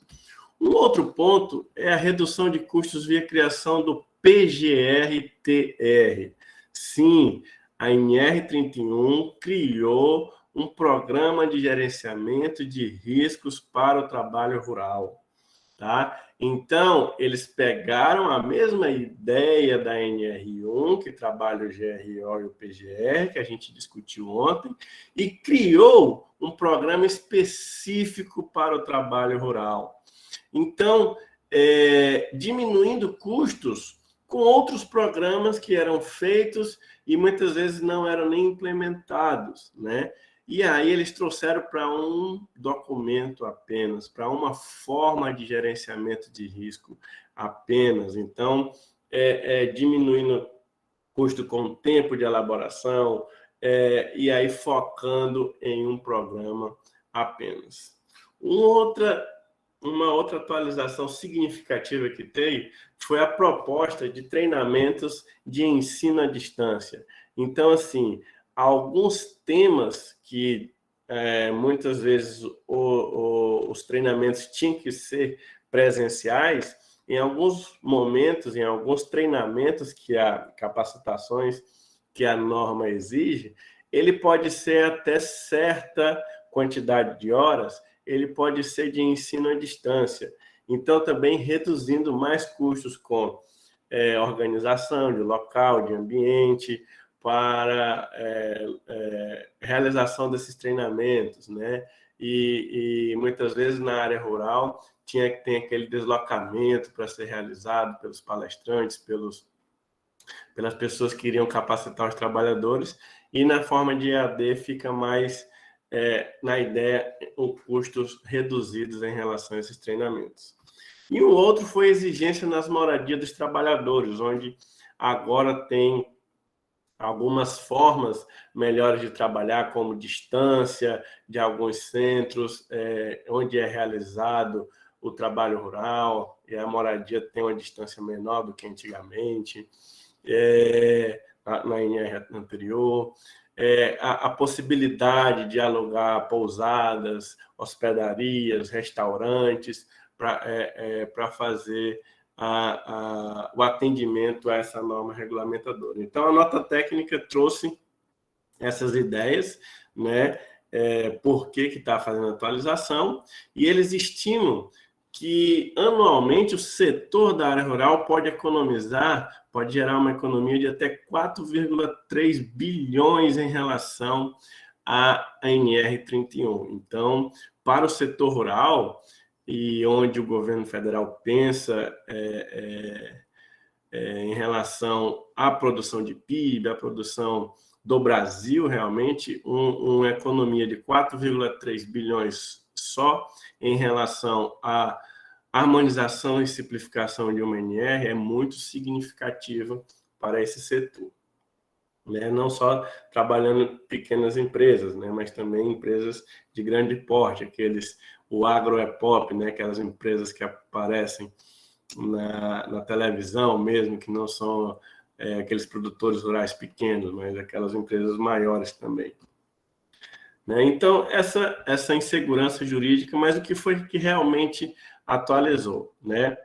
Um outro ponto é a redução de custos via criação do PGR-TR. Sim, a NR31 criou um programa de gerenciamento de riscos para o trabalho rural. Tá? Então, eles pegaram a mesma ideia da NR1, que trabalha o GRO e o PGR, que a gente discutiu ontem, e criou um programa específico para o trabalho rural. Então, diminuindo custos com outros programas que eram feitos e muitas vezes não eram nem implementados, né? E aí eles trouxeram para um documento apenas, para uma forma de gerenciamento de risco apenas. Então, diminuindo custo com tempo de elaboração, e aí focando em um programa apenas. Uma outra atualização significativa que teve foi a proposta de treinamentos de ensino à distância. Então, assim, alguns temas que muitas vezes os treinamentos tinham que ser presenciais, em alguns momentos, em alguns treinamentos capacitações que a norma exige, ele pode ser até certa quantidade de horas, ele pode ser de ensino à distância. Então, também reduzindo mais custos com organização de local, de ambiente, para realização desses treinamentos, né? E muitas vezes na área rural tem aquele deslocamento para ser realizado pelos palestrantes, pelas pessoas que iriam capacitar os trabalhadores, e na forma de EAD fica mais na ideia com custos reduzidos em relação a esses treinamentos. E o outro foi a exigência nas moradias dos trabalhadores, onde agora tem algumas formas melhores de trabalhar, como distância de alguns centros, onde é realizado o trabalho rural, e a moradia tem uma distância menor do que antigamente, na NR anterior. A possibilidade de alugar pousadas, hospedarias, restaurantes, para fazer o atendimento a essa norma regulamentadora. Então, a nota técnica trouxe essas ideias, né? Por que está fazendo atualização, e eles estimam que, anualmente, o setor da área rural pode gerar uma economia de até 4,3 bilhões em relação à NR31. Então, para o setor rural, e onde o governo federal pensa em relação à produção de PIB, à produção do Brasil, realmente, uma economia de 4,3 bilhões só em relação à harmonização e simplificação de uma NR é muito significativa para esse setor, né? Não só trabalhando pequenas empresas, né? Mas também empresas de grande porte, o agroepop, né? Aquelas empresas que aparecem na televisão mesmo, que não são aqueles produtores rurais pequenos, mas aquelas empresas maiores também, né? Então, essa insegurança jurídica, mas o que foi que realmente atualizou, né?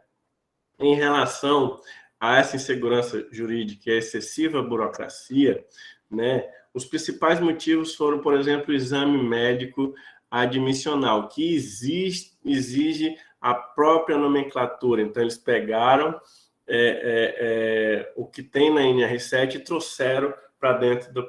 Em relação a essa insegurança jurídica e a excessiva burocracia, né? Os principais motivos foram, por exemplo, o exame médico admissional, que exige a própria nomenclatura. Então, eles pegaram o que tem na NR7 e trouxeram para dentro do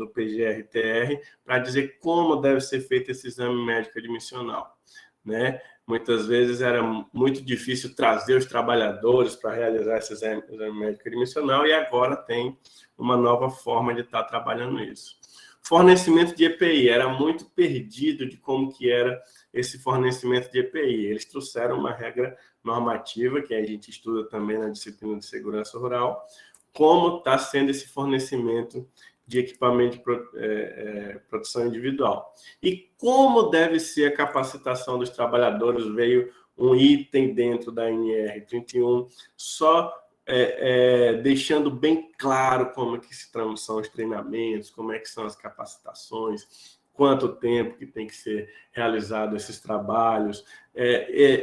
PGR-TR para dizer como deve ser feito esse exame médico admissional, né? Muitas vezes era muito difícil trazer os trabalhadores para realizar esse exame médico admissional, e agora tem uma nova forma de estar trabalhando isso. Fornecimento de EPI, era muito perdido de como que era esse fornecimento de EPI. Eles trouxeram uma regra normativa, que a gente estuda também na disciplina de segurança rural, como está sendo esse fornecimento de equipamento de proteção individual. E como deve ser a capacitação dos trabalhadores, veio um item dentro da NR31, só deixando bem claro como que são os treinamentos, como é que são as capacitações, quanto tempo que tem que ser realizado esses trabalhos,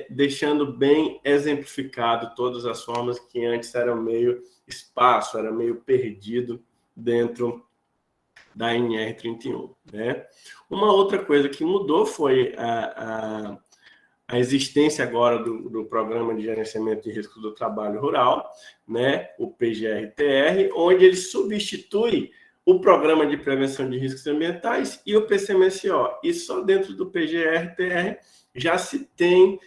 deixando bem exemplificado todas as formas que antes eram meio espaço, era meio perdido dentro da NR31, né? Uma outra coisa que mudou foi a existência agora do Programa de Gerenciamento de Risco do Trabalho Rural, né, o PGR-TR, onde ele substitui o Programa de Prevenção de Riscos Ambientais e o PCMSO. E só dentro do PGR-TR já se tem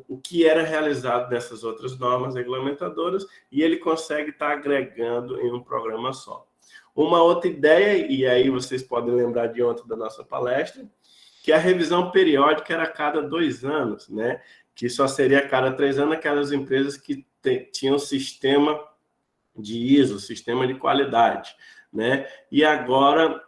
o que era realizado nessas outras normas regulamentadoras, e ele consegue estar agregando em um programa só. Uma outra ideia, e aí vocês podem lembrar de ontem da nossa palestra, que a revisão periódica era a cada 2 anos, né? Que só seria a cada 3 anos aquelas empresas que tinham sistema de ISO, sistema de qualidade, né? E agora,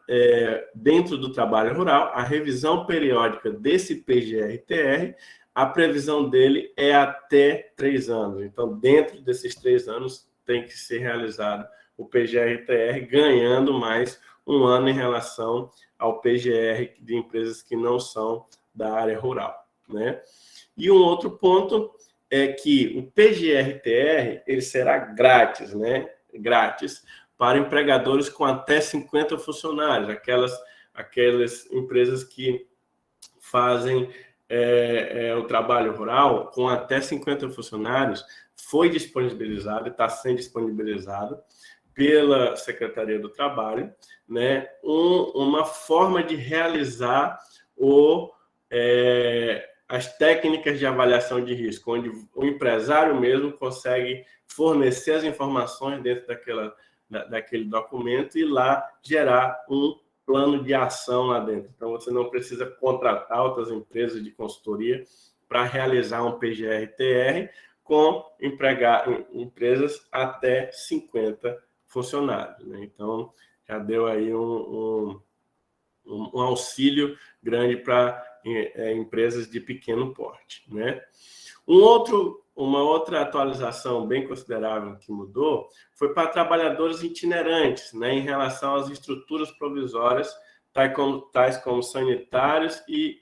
dentro do trabalho rural, a revisão periódica desse PGR-TR, a previsão dele é até 3 anos. Então, dentro desses 3 anos, tem que ser realizado o PGR-TR, ganhando mais 1 ano em relação ao PGR de empresas que não são da área rural, né? E um outro ponto é que o PGR-TR ele será grátis, né? Grátis para empregadores com até 50 funcionários, aquelas empresas que fazem o trabalho rural com até 50 funcionários, foi disponibilizado, está sendo disponibilizado pela Secretaria do Trabalho, né, uma forma de realizar as técnicas de avaliação de risco, onde o empresário mesmo consegue fornecer as informações dentro daquele documento e lá gerar um plano de ação lá dentro. Então, você não precisa contratar outras empresas de consultoria para realizar um PGR-TR com empresas até 50 funcionários, né? Então, já deu aí um auxílio grande para empresas de pequeno porte, né? Uma outra atualização bem considerável que mudou foi para trabalhadores itinerantes, né, em relação às estruturas provisórias, tais como sanitários e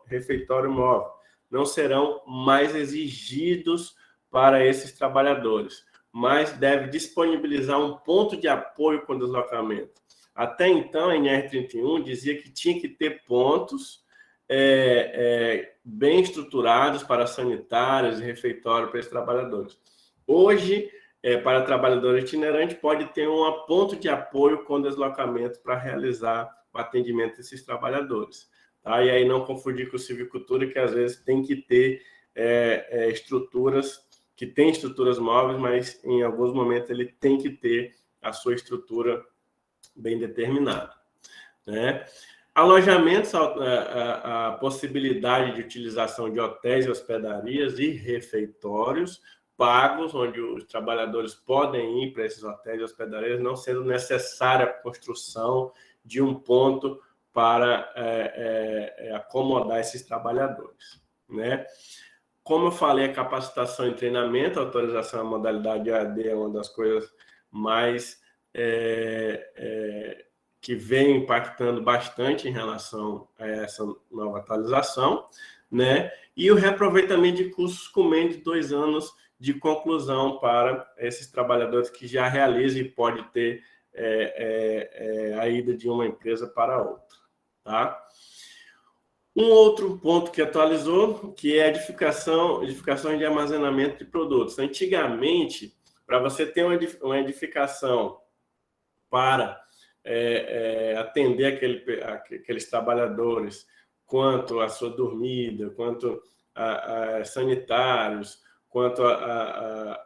refeitório móvel. Não serão mais exigidos para esses trabalhadores, mas deve disponibilizar um ponto de apoio com deslocamento. Até então, a NR31 dizia que tinha que ter pontos bem estruturados para sanitários e refeitório para esses trabalhadores. Hoje, para trabalhador itinerante, pode ter um ponto de apoio com deslocamento para realizar o atendimento desses trabalhadores. Tá? E aí não confundir com silvicultura, que às vezes tem que ter estruturas, que tem estruturas móveis, mas em alguns momentos ele tem que ter a sua estrutura bem determinada, né? Alojamentos, a possibilidade de utilização de hotéis e hospedarias e refeitórios pagos, onde os trabalhadores podem ir para esses hotéis e hospedarias, não sendo necessária a construção de um ponto para acomodar esses trabalhadores, né? Como eu falei, a capacitação e treinamento, a autorização à modalidade EAD é uma das coisas mais que vem impactando bastante em relação a essa nova atualização, né? E o reaproveitamento de cursos com menos de 2 anos de conclusão para esses trabalhadores que já realizam e pode ter a ida de uma empresa para outra, tá? Um outro ponto que atualizou, que é a edificações de armazenamento de produtos. Antigamente, para você ter uma edificação para atender aqueles trabalhadores, quanto a sua dormida, quanto a sanitários, quanto a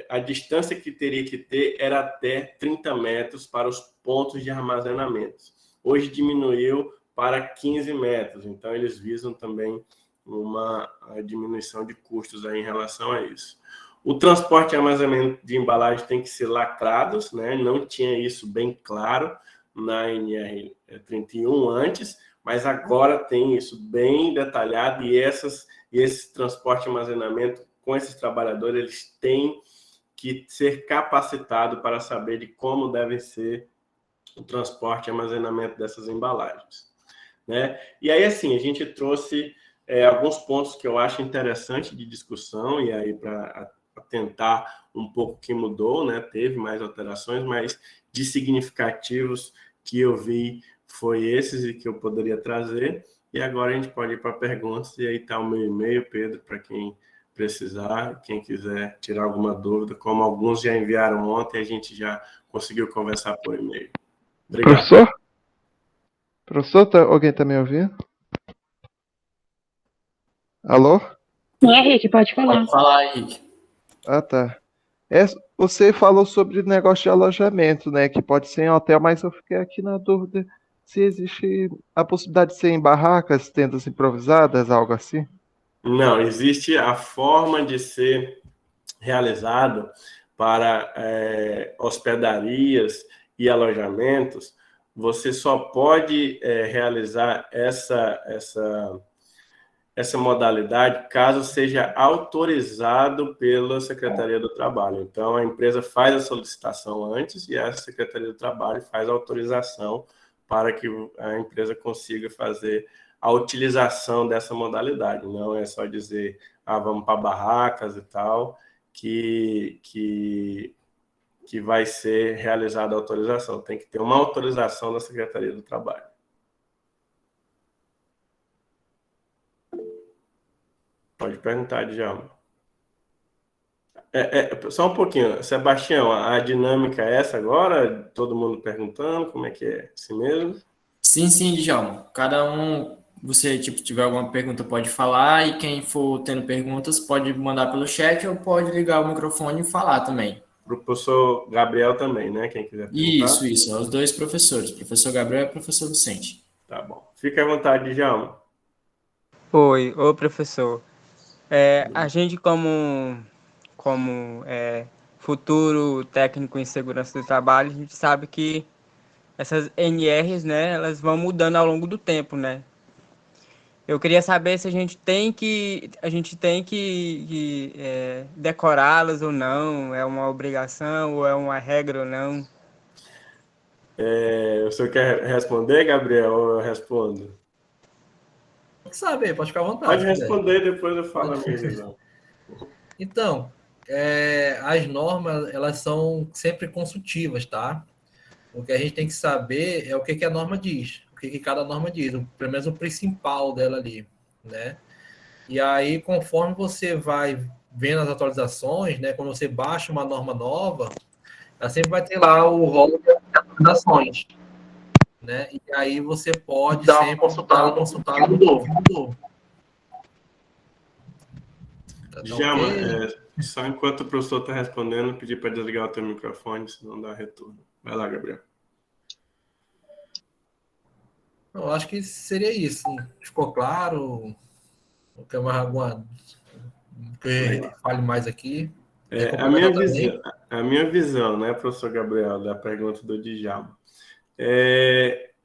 a distância que teria que ter era até 30 metros para os pontos de armazenamento. Hoje diminuiu para 15 metros, então eles visam também uma diminuição de custos aí em relação a isso. O transporte e armazenamento de embalagem tem que ser lacrados, né? Não tinha isso bem claro na NR31 antes, mas agora tem isso bem detalhado e esse transporte e armazenamento com esses trabalhadores, eles têm que ser capacitados para saber de como deve ser o transporte e armazenamento dessas embalagens, né? E aí, assim, a gente trouxe alguns pontos que eu acho interessante de discussão, e aí para tentar um pouco o que mudou, né? Teve mais alterações, mas de significativos que eu vi foi esses e que eu poderia trazer. E agora a gente pode ir para perguntas, e aí está o meu e-mail, Pedro, para quem precisar, quem quiser tirar alguma dúvida, como alguns já enviaram ontem, a gente já conseguiu conversar por e-mail. Obrigado. Professor? Professor, alguém está me ouvindo? Alô? Sim, Henrique, pode falar. Pode falar, Henrique. Ah, tá. Você falou sobre negócio de alojamento, né? Que pode ser em hotel, mas eu fiquei aqui na dúvida se existe a possibilidade de ser em barracas, tendas improvisadas, algo assim. Não, existe a forma de ser realizado para hospedarias e alojamentos. Você só pode realizar essa modalidade caso seja autorizado pela Secretaria do Trabalho. Então, a empresa faz a solicitação antes e a Secretaria do Trabalho faz a autorização para que a empresa consiga fazer a utilização dessa modalidade. Não é só dizer, vamos para barracas e tal, que vai ser realizada a autorização. Tem que ter uma autorização da Secretaria do Trabalho. Pode perguntar, Djalma. Só um pouquinho. Sebastião, a dinâmica é essa agora? Todo mundo perguntando? Como é que é? Assim mesmo? Sim, Djalma. Cada um, você tiver alguma pergunta, pode falar, e quem for tendo perguntas pode mandar pelo chat ou pode ligar o microfone e falar também. Para o professor Gabriel também, né? Quem quiser perguntar. Isso. Os dois professores, professor Gabriel e professor Vicente. Tá bom. Fica à vontade, Djalma. Oi, professor. A gente como futuro técnico em segurança do trabalho, a gente sabe que essas NRs, né, elas vão mudando ao longo do tempo, né? Eu queria saber se a gente tem que decorá-las ou não, é uma obrigação ou é uma regra ou não. O senhor quer responder, Gabriel, ou eu respondo? Pode saber, pode ficar à vontade. Pode responder, depois eu falo a minha visão. Então, as normas, elas são sempre consultivas, tá? O que a gente tem que saber é o que a norma diz, o que cada norma diz, pelo menos o principal dela ali, né? E aí, conforme você vai vendo as atualizações, né? Quando você baixa uma norma nova, ela sempre vai ter lá o rol de atualizações, né? E aí você pode dar uma consultada no novo. Djalma, só enquanto o professor está respondendo, pedir para desligar o teu microfone, senão dá retorno. Vai lá, Gabriel. Eu acho que seria isso. Ficou claro? Não tem mais alguma que fale mais aqui? A minha visão, né, professor Gabriel, da pergunta do Djalma.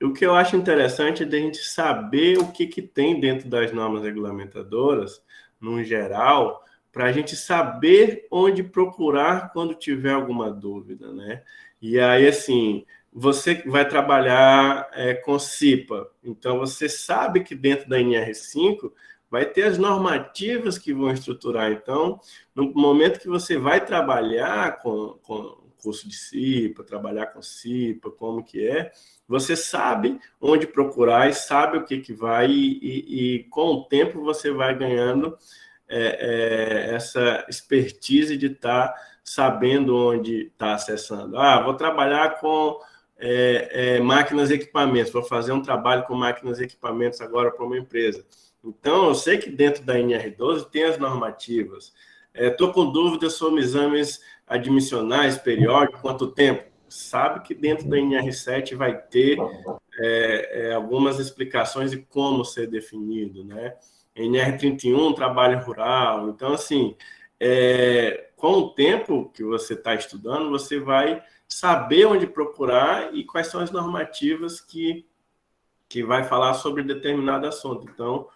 O que eu acho interessante é de a gente saber o que tem dentro das normas regulamentadoras, no geral, para a gente saber onde procurar quando tiver alguma dúvida, né? E aí, assim, você vai trabalhar com CIPA, então você sabe que dentro da NR5 vai ter as normativas que vão estruturar. Então, no momento que você vai trabalhar com curso de CIPA, trabalhar com CIPA, como que você sabe onde procurar e sabe o que vai, e com o tempo você vai ganhando essa expertise de estar sabendo onde está acessando. Vou trabalhar com máquinas e equipamentos, vou fazer um trabalho com máquinas e equipamentos agora para uma empresa. Então, eu sei que dentro da NR12 tem as normativas Estou com dúvida sobre exames admissionais, periódicos, quanto tempo? Sabe que dentro da NR7 vai ter algumas explicações de como ser definido, né? NR31, trabalho rural. Então, assim, com o tempo que você está estudando, você vai saber onde procurar e quais são as normativas que vai falar sobre determinado assunto. Então,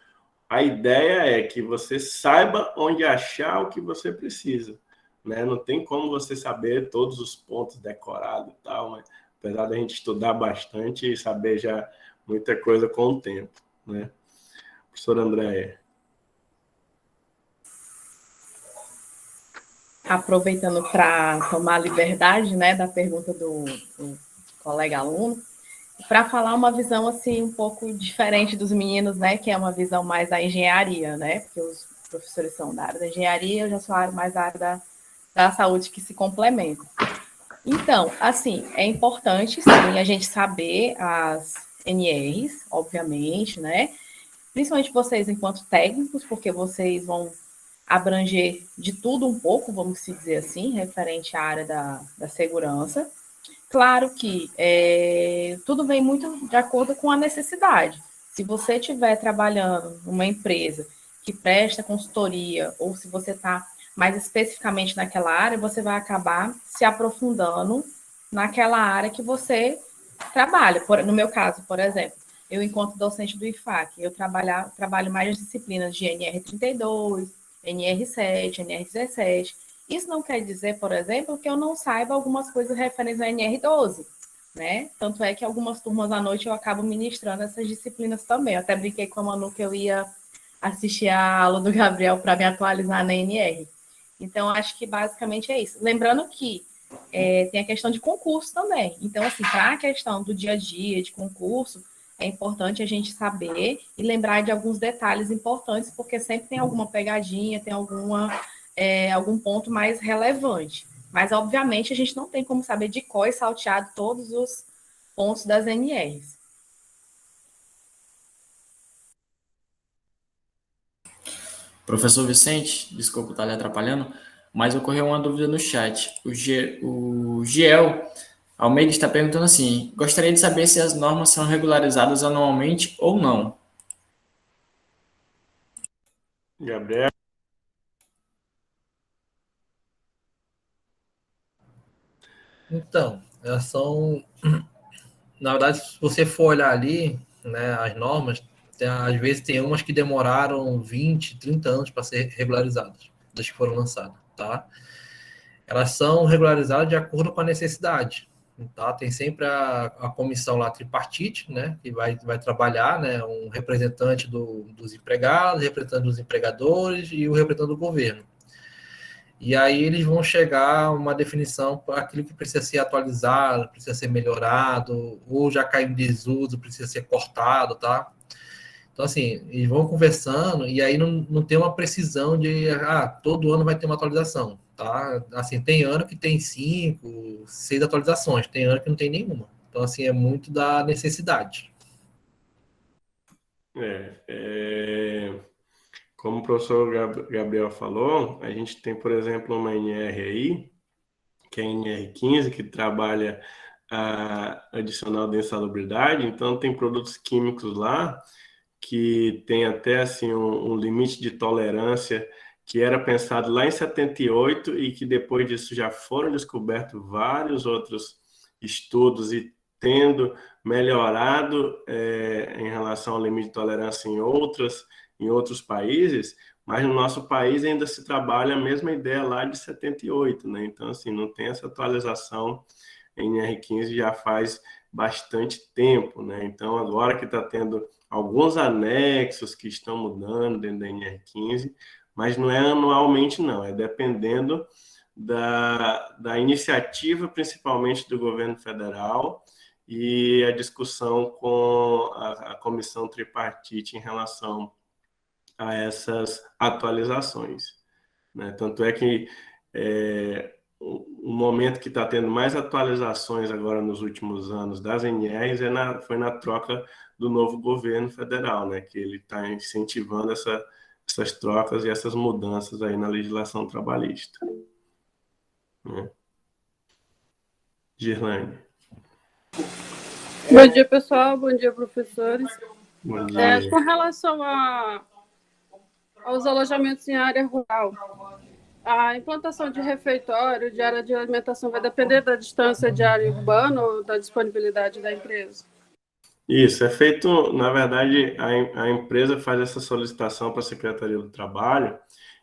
a ideia é que você saiba onde achar o que você precisa, né? Não tem como você saber todos os pontos decorados e tal, mas apesar da gente estudar bastante e saber já muita coisa com o tempo, né? Professora Andréia. Aproveitando para tomar liberdade, né, da pergunta do colega aluno, para falar uma visão assim um pouco diferente dos meninos, né, que é uma visão mais da engenharia, né, porque os professores são da área da engenharia, eu já sou mais da área da saúde, que se complementam. Então, assim, é importante, sim, a gente saber as NRs, obviamente, né, principalmente vocês enquanto técnicos, porque vocês vão abranger de tudo um pouco, vamos se dizer assim, referente à área da segurança. Claro que tudo vem muito de acordo com a necessidade. Se você estiver trabalhando numa empresa que presta consultoria, ou se você está mais especificamente naquela área, você vai acabar se aprofundando naquela área que você trabalha. No meu caso, por exemplo, eu, enquanto docente do IFAC, eu trabalho mais as disciplinas de NR32, NR7, NR17. Isso não quer dizer, por exemplo, que eu não saiba algumas coisas referentes ao NR12, né? Tanto é que algumas turmas à noite eu acabo ministrando essas disciplinas também. Eu até brinquei com a Manu que eu ia assistir a aula do Gabriel para me atualizar na NR. Então, acho que basicamente é isso. Lembrando que tem a questão de concurso também. Então, assim, para a questão do dia a dia, de concurso, é importante a gente saber e lembrar de alguns detalhes importantes, porque sempre tem alguma pegadinha, tem algum ponto mais relevante. Mas, obviamente, a gente não tem como saber de cor e salteado todos os pontos das NRs. Professor Vicente, desculpa estar lhe atrapalhando, mas ocorreu uma dúvida no chat. O Giel Almeida está perguntando assim: gostaria de saber se as normas são regularizadas anualmente ou não. Gabriel. Então, elas são, na verdade, se você for olhar ali, né, as normas, às vezes tem umas que demoraram 20, 30 anos para ser regularizadas, das que foram lançadas, tá? Elas são regularizadas de acordo com a necessidade, tá? Tem sempre a comissão lá tripartite, né, que vai trabalhar, né, um representante dos empregados, representante dos empregadores e o representante do governo. E aí eles vão chegar a uma definição para aquilo que precisa ser atualizado, precisa ser melhorado, ou já caiu em desuso, precisa ser cortado, tá? Então, assim, eles vão conversando e aí não tem uma precisão de, todo ano vai ter uma atualização, tá? Assim, tem ano que tem 5, 6 atualizações, tem ano que não tem nenhuma. Então, assim, é muito da necessidade. Como o professor Gabriel falou, a gente tem, por exemplo, uma NR aí, que é a NR15, que trabalha a adicional de insalubridade. Então, tem produtos químicos lá que tem até assim um limite de tolerância que era pensado lá em 78 e que depois disso já foram descobertos vários outros estudos e tendo melhorado em relação ao limite de tolerância em outros países, mas no nosso país ainda se trabalha a mesma ideia lá de 78, né? Então, assim, não tem essa atualização em NR15 já faz bastante tempo, né? Então, agora que está tendo alguns anexos que estão mudando dentro da NR15, mas não é anualmente, não, é dependendo da iniciativa, principalmente do governo federal, e a discussão com a comissão tripartite em relação a essas atualizações, né? Tanto é que o momento que está tendo mais atualizações agora nos últimos anos das NRs foi na troca do novo governo federal, né? Que ele está incentivando essa essas trocas e essas mudanças aí na legislação trabalhista. Né? Girlane. Bom dia, pessoal. Bom dia, professores. Bom dia. Com relação aos alojamentos em área rural, a implantação de refeitório, de área de alimentação, vai depender da distância de área urbana ou da disponibilidade da empresa? Isso, é feito, na verdade, a empresa faz essa solicitação para a Secretaria do Trabalho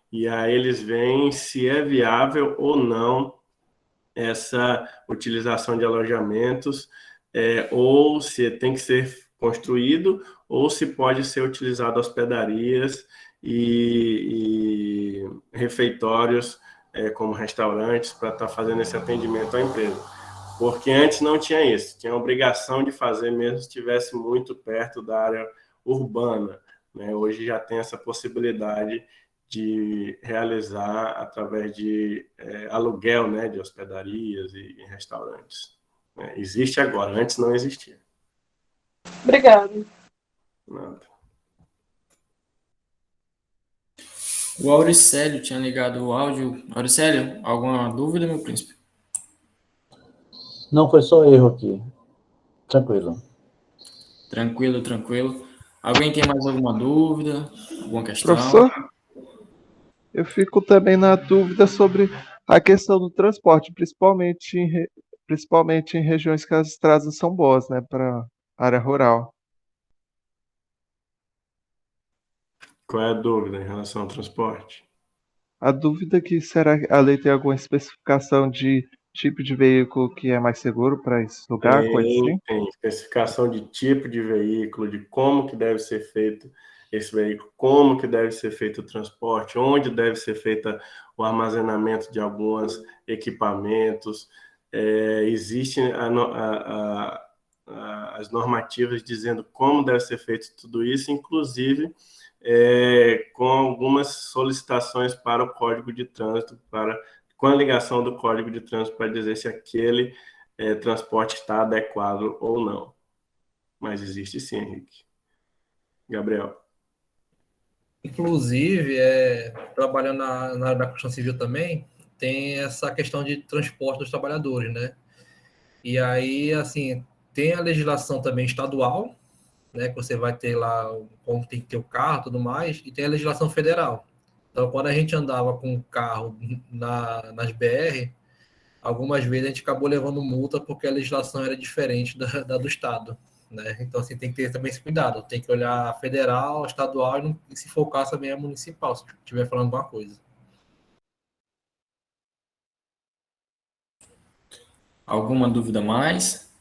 e aí eles veem se é viável ou não essa utilização de alojamentos, ou se tem que ser construído, ou se pode ser utilizado hospedarias e refeitórios, como restaurantes, para estar fazendo esse atendimento à empresa. Porque antes não tinha isso, tinha a obrigação de fazer mesmo se estivesse muito perto da área urbana. Né? Hoje já tem essa possibilidade de realizar através de aluguel, né, de hospedarias e restaurantes. Existe agora, antes não existia. Obrigada. Nada. O Auricélio tinha ligado o áudio. Auricélio, alguma dúvida, meu príncipe? Não, foi só erro aqui. Tranquilo. Tranquilo. Alguém tem mais alguma dúvida? Alguma questão? Professor, eu fico também na dúvida sobre a questão do transporte, principalmente em regiões que as estradas são boas, né, para área rural. Qual é a dúvida em relação ao transporte? A dúvida é que será que a lei tem alguma especificação de tipo de veículo que é mais seguro para esse lugar, coisa assim? Tem especificação de tipo de veículo, de como que deve ser feito esse veículo, como que deve ser feito o transporte, onde deve ser feito o armazenamento de alguns equipamentos. Existem as normativas dizendo como deve ser feito tudo isso, inclusive com algumas solicitações para o Código de Trânsito, com a ligação do Código de Trânsito para dizer se aquele transporte está adequado ou não. Mas existe sim, Henrique. Gabriel. Inclusive, trabalhando na área da construção civil também, tem essa questão de transporte dos trabalhadores, né? E aí, assim, tem a legislação também estadual, né, que você vai ter lá como tem que ter o carro e tudo mais, e tem a legislação federal. Então, quando a gente andava com o carro nas BR, algumas vezes a gente acabou levando multa porque a legislação era diferente da do estado. Né? Então, assim, tem que ter também esse cuidado. Tem que olhar a federal, a estadual e se for o caso também a municipal, se estiver falando alguma coisa. Alguma dúvida mais?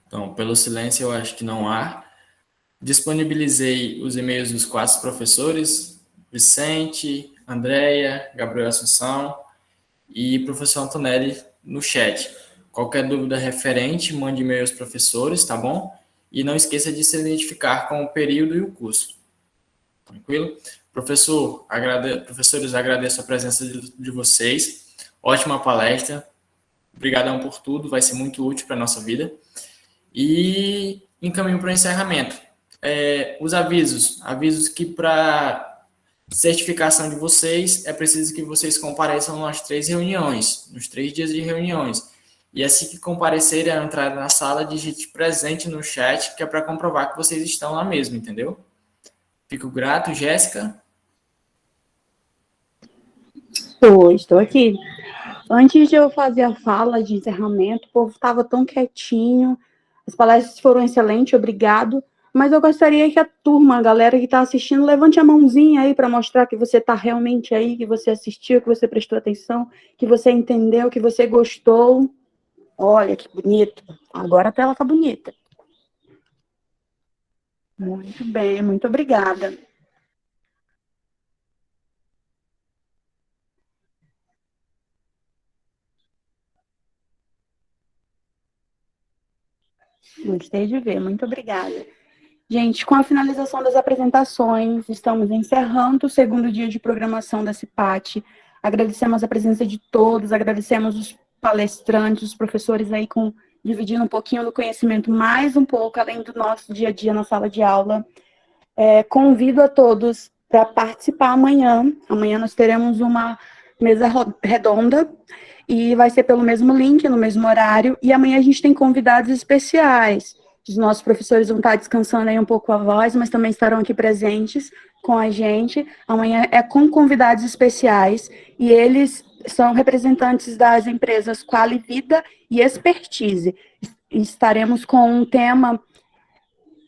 Então, pelo silêncio, eu acho que não há. Disponibilizei os e-mails dos 4 professores, Vicente, Andréia, Gabriel Assunção e professor Antonelli no chat. Qualquer dúvida referente, mande e-mail aos professores, tá bom? E não esqueça de se identificar com o período e o curso. Tranquilo? Professores, agradeço a presença de vocês. Ótima palestra. Obrigadão por tudo, vai ser muito útil para a nossa vida. E encaminho para o encerramento. Os avisos que para certificação de vocês é preciso que vocês compareçam nas 3 reuniões, nos 3 dias de reuniões. E assim que comparecerem a entrar na sala, digite presente no chat, que é para comprovar que vocês estão lá mesmo, entendeu? Fico grato, Jéssica. Estou aqui. Antes de eu fazer a fala de encerramento, o povo estava tão quietinho, as palestras foram excelentes, obrigado. Mas eu gostaria que a turma, a galera que está assistindo, levante a mãozinha aí para mostrar que você está realmente aí, que você assistiu, que você prestou atenção, que você entendeu, que você gostou. Olha que bonito. Agora a tela está bonita. Muito bem, muito obrigada. Gostei de ver, muito obrigada. Gente, com a finalização das apresentações, estamos encerrando o 2º dia de programação da CIPAT. Agradecemos a presença de todos, agradecemos os palestrantes, os professores aí com dividindo um pouquinho do conhecimento, mais um pouco, além do nosso dia a dia na sala de aula. Convido a todos para participar amanhã. Amanhã nós teremos uma mesa redonda e vai ser pelo mesmo link, no mesmo horário. E amanhã a gente tem convidados especiais. Os nossos professores vão estar descansando aí um pouco a voz, mas também estarão aqui presentes com a gente. Amanhã é com convidados especiais e eles são representantes das empresas Quali Vida e Expertise. Estaremos com um tema,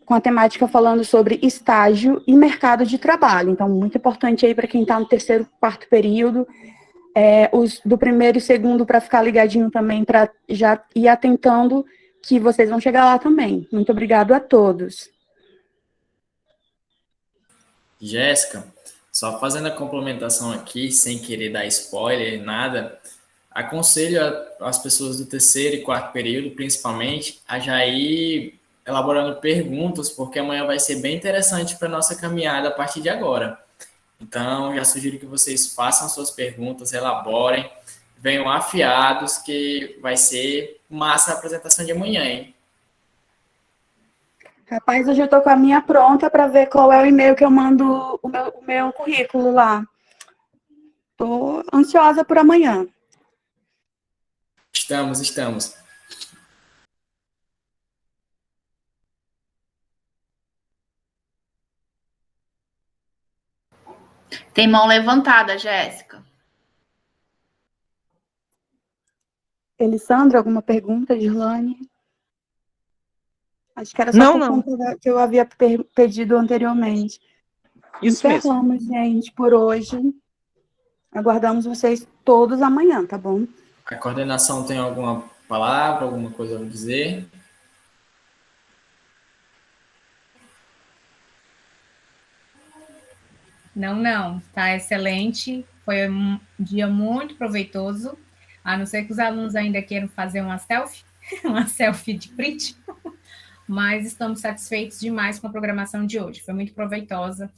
com a temática falando sobre estágio e mercado de trabalho. Então, muito importante aí para quem está no terceiro, quarto período, os do primeiro e segundo para ficar ligadinho também, para já ir atentando que vocês vão chegar lá também. Muito obrigado a todos. Jéssica, só fazendo a complementação aqui, sem querer dar spoiler, nada, aconselho as pessoas do terceiro e quarto período, principalmente, a já ir elaborando perguntas, porque amanhã vai ser bem interessante para a nossa caminhada a partir de agora. Então, já sugiro que vocês façam suas perguntas, elaborem, venham afiados, que vai ser massa a apresentação de amanhã, hein? Rapaz, hoje eu estou com a minha pronta para ver qual é o e-mail que eu mando o meu currículo lá. Estou ansiosa por amanhã. Estamos. Tem mão levantada, Jéssica. Elisandra, alguma pergunta, Girlane? Acho que era só por conta que eu havia pedido anteriormente. Isso mesmo. Encerramos, gente, por hoje. Aguardamos vocês todos amanhã, tá bom? A coordenação tem alguma palavra, alguma coisa a dizer? Não, tá excelente. Foi um dia muito proveitoso. A não ser que os alunos ainda queiram fazer uma selfie, uma selfie de print, mas estamos satisfeitos demais com a programação de hoje. Foi muito proveitosa,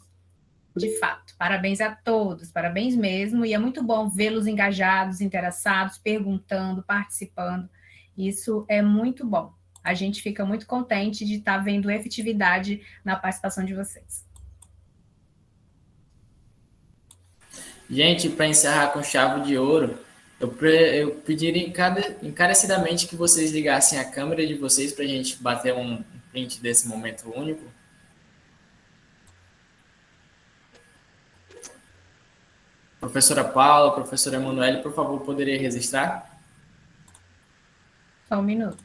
de fato. Parabéns a todos, parabéns mesmo. E é muito bom vê-los engajados, interessados, perguntando, participando. Isso é muito bom. A gente fica muito contente de estar vendo efetividade na participação de vocês. Gente, para encerrar com chave de ouro, eu pediria encarecidamente que vocês ligassem a câmera de vocês para a gente bater um print desse momento único. Professora Paula, professora Emanuele, por favor, poderia registrar? Só um minuto.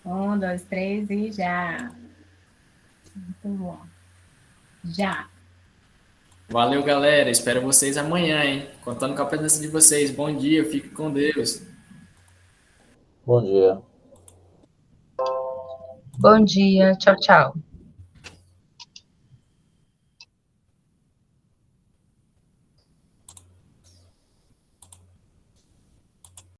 Um, dois, três e já. Muito bom. Já. Valeu, galera. Espero vocês amanhã, hein? Contando com a presença de vocês. Bom dia, fique com Deus. Bom dia. Bom dia, tchau, tchau.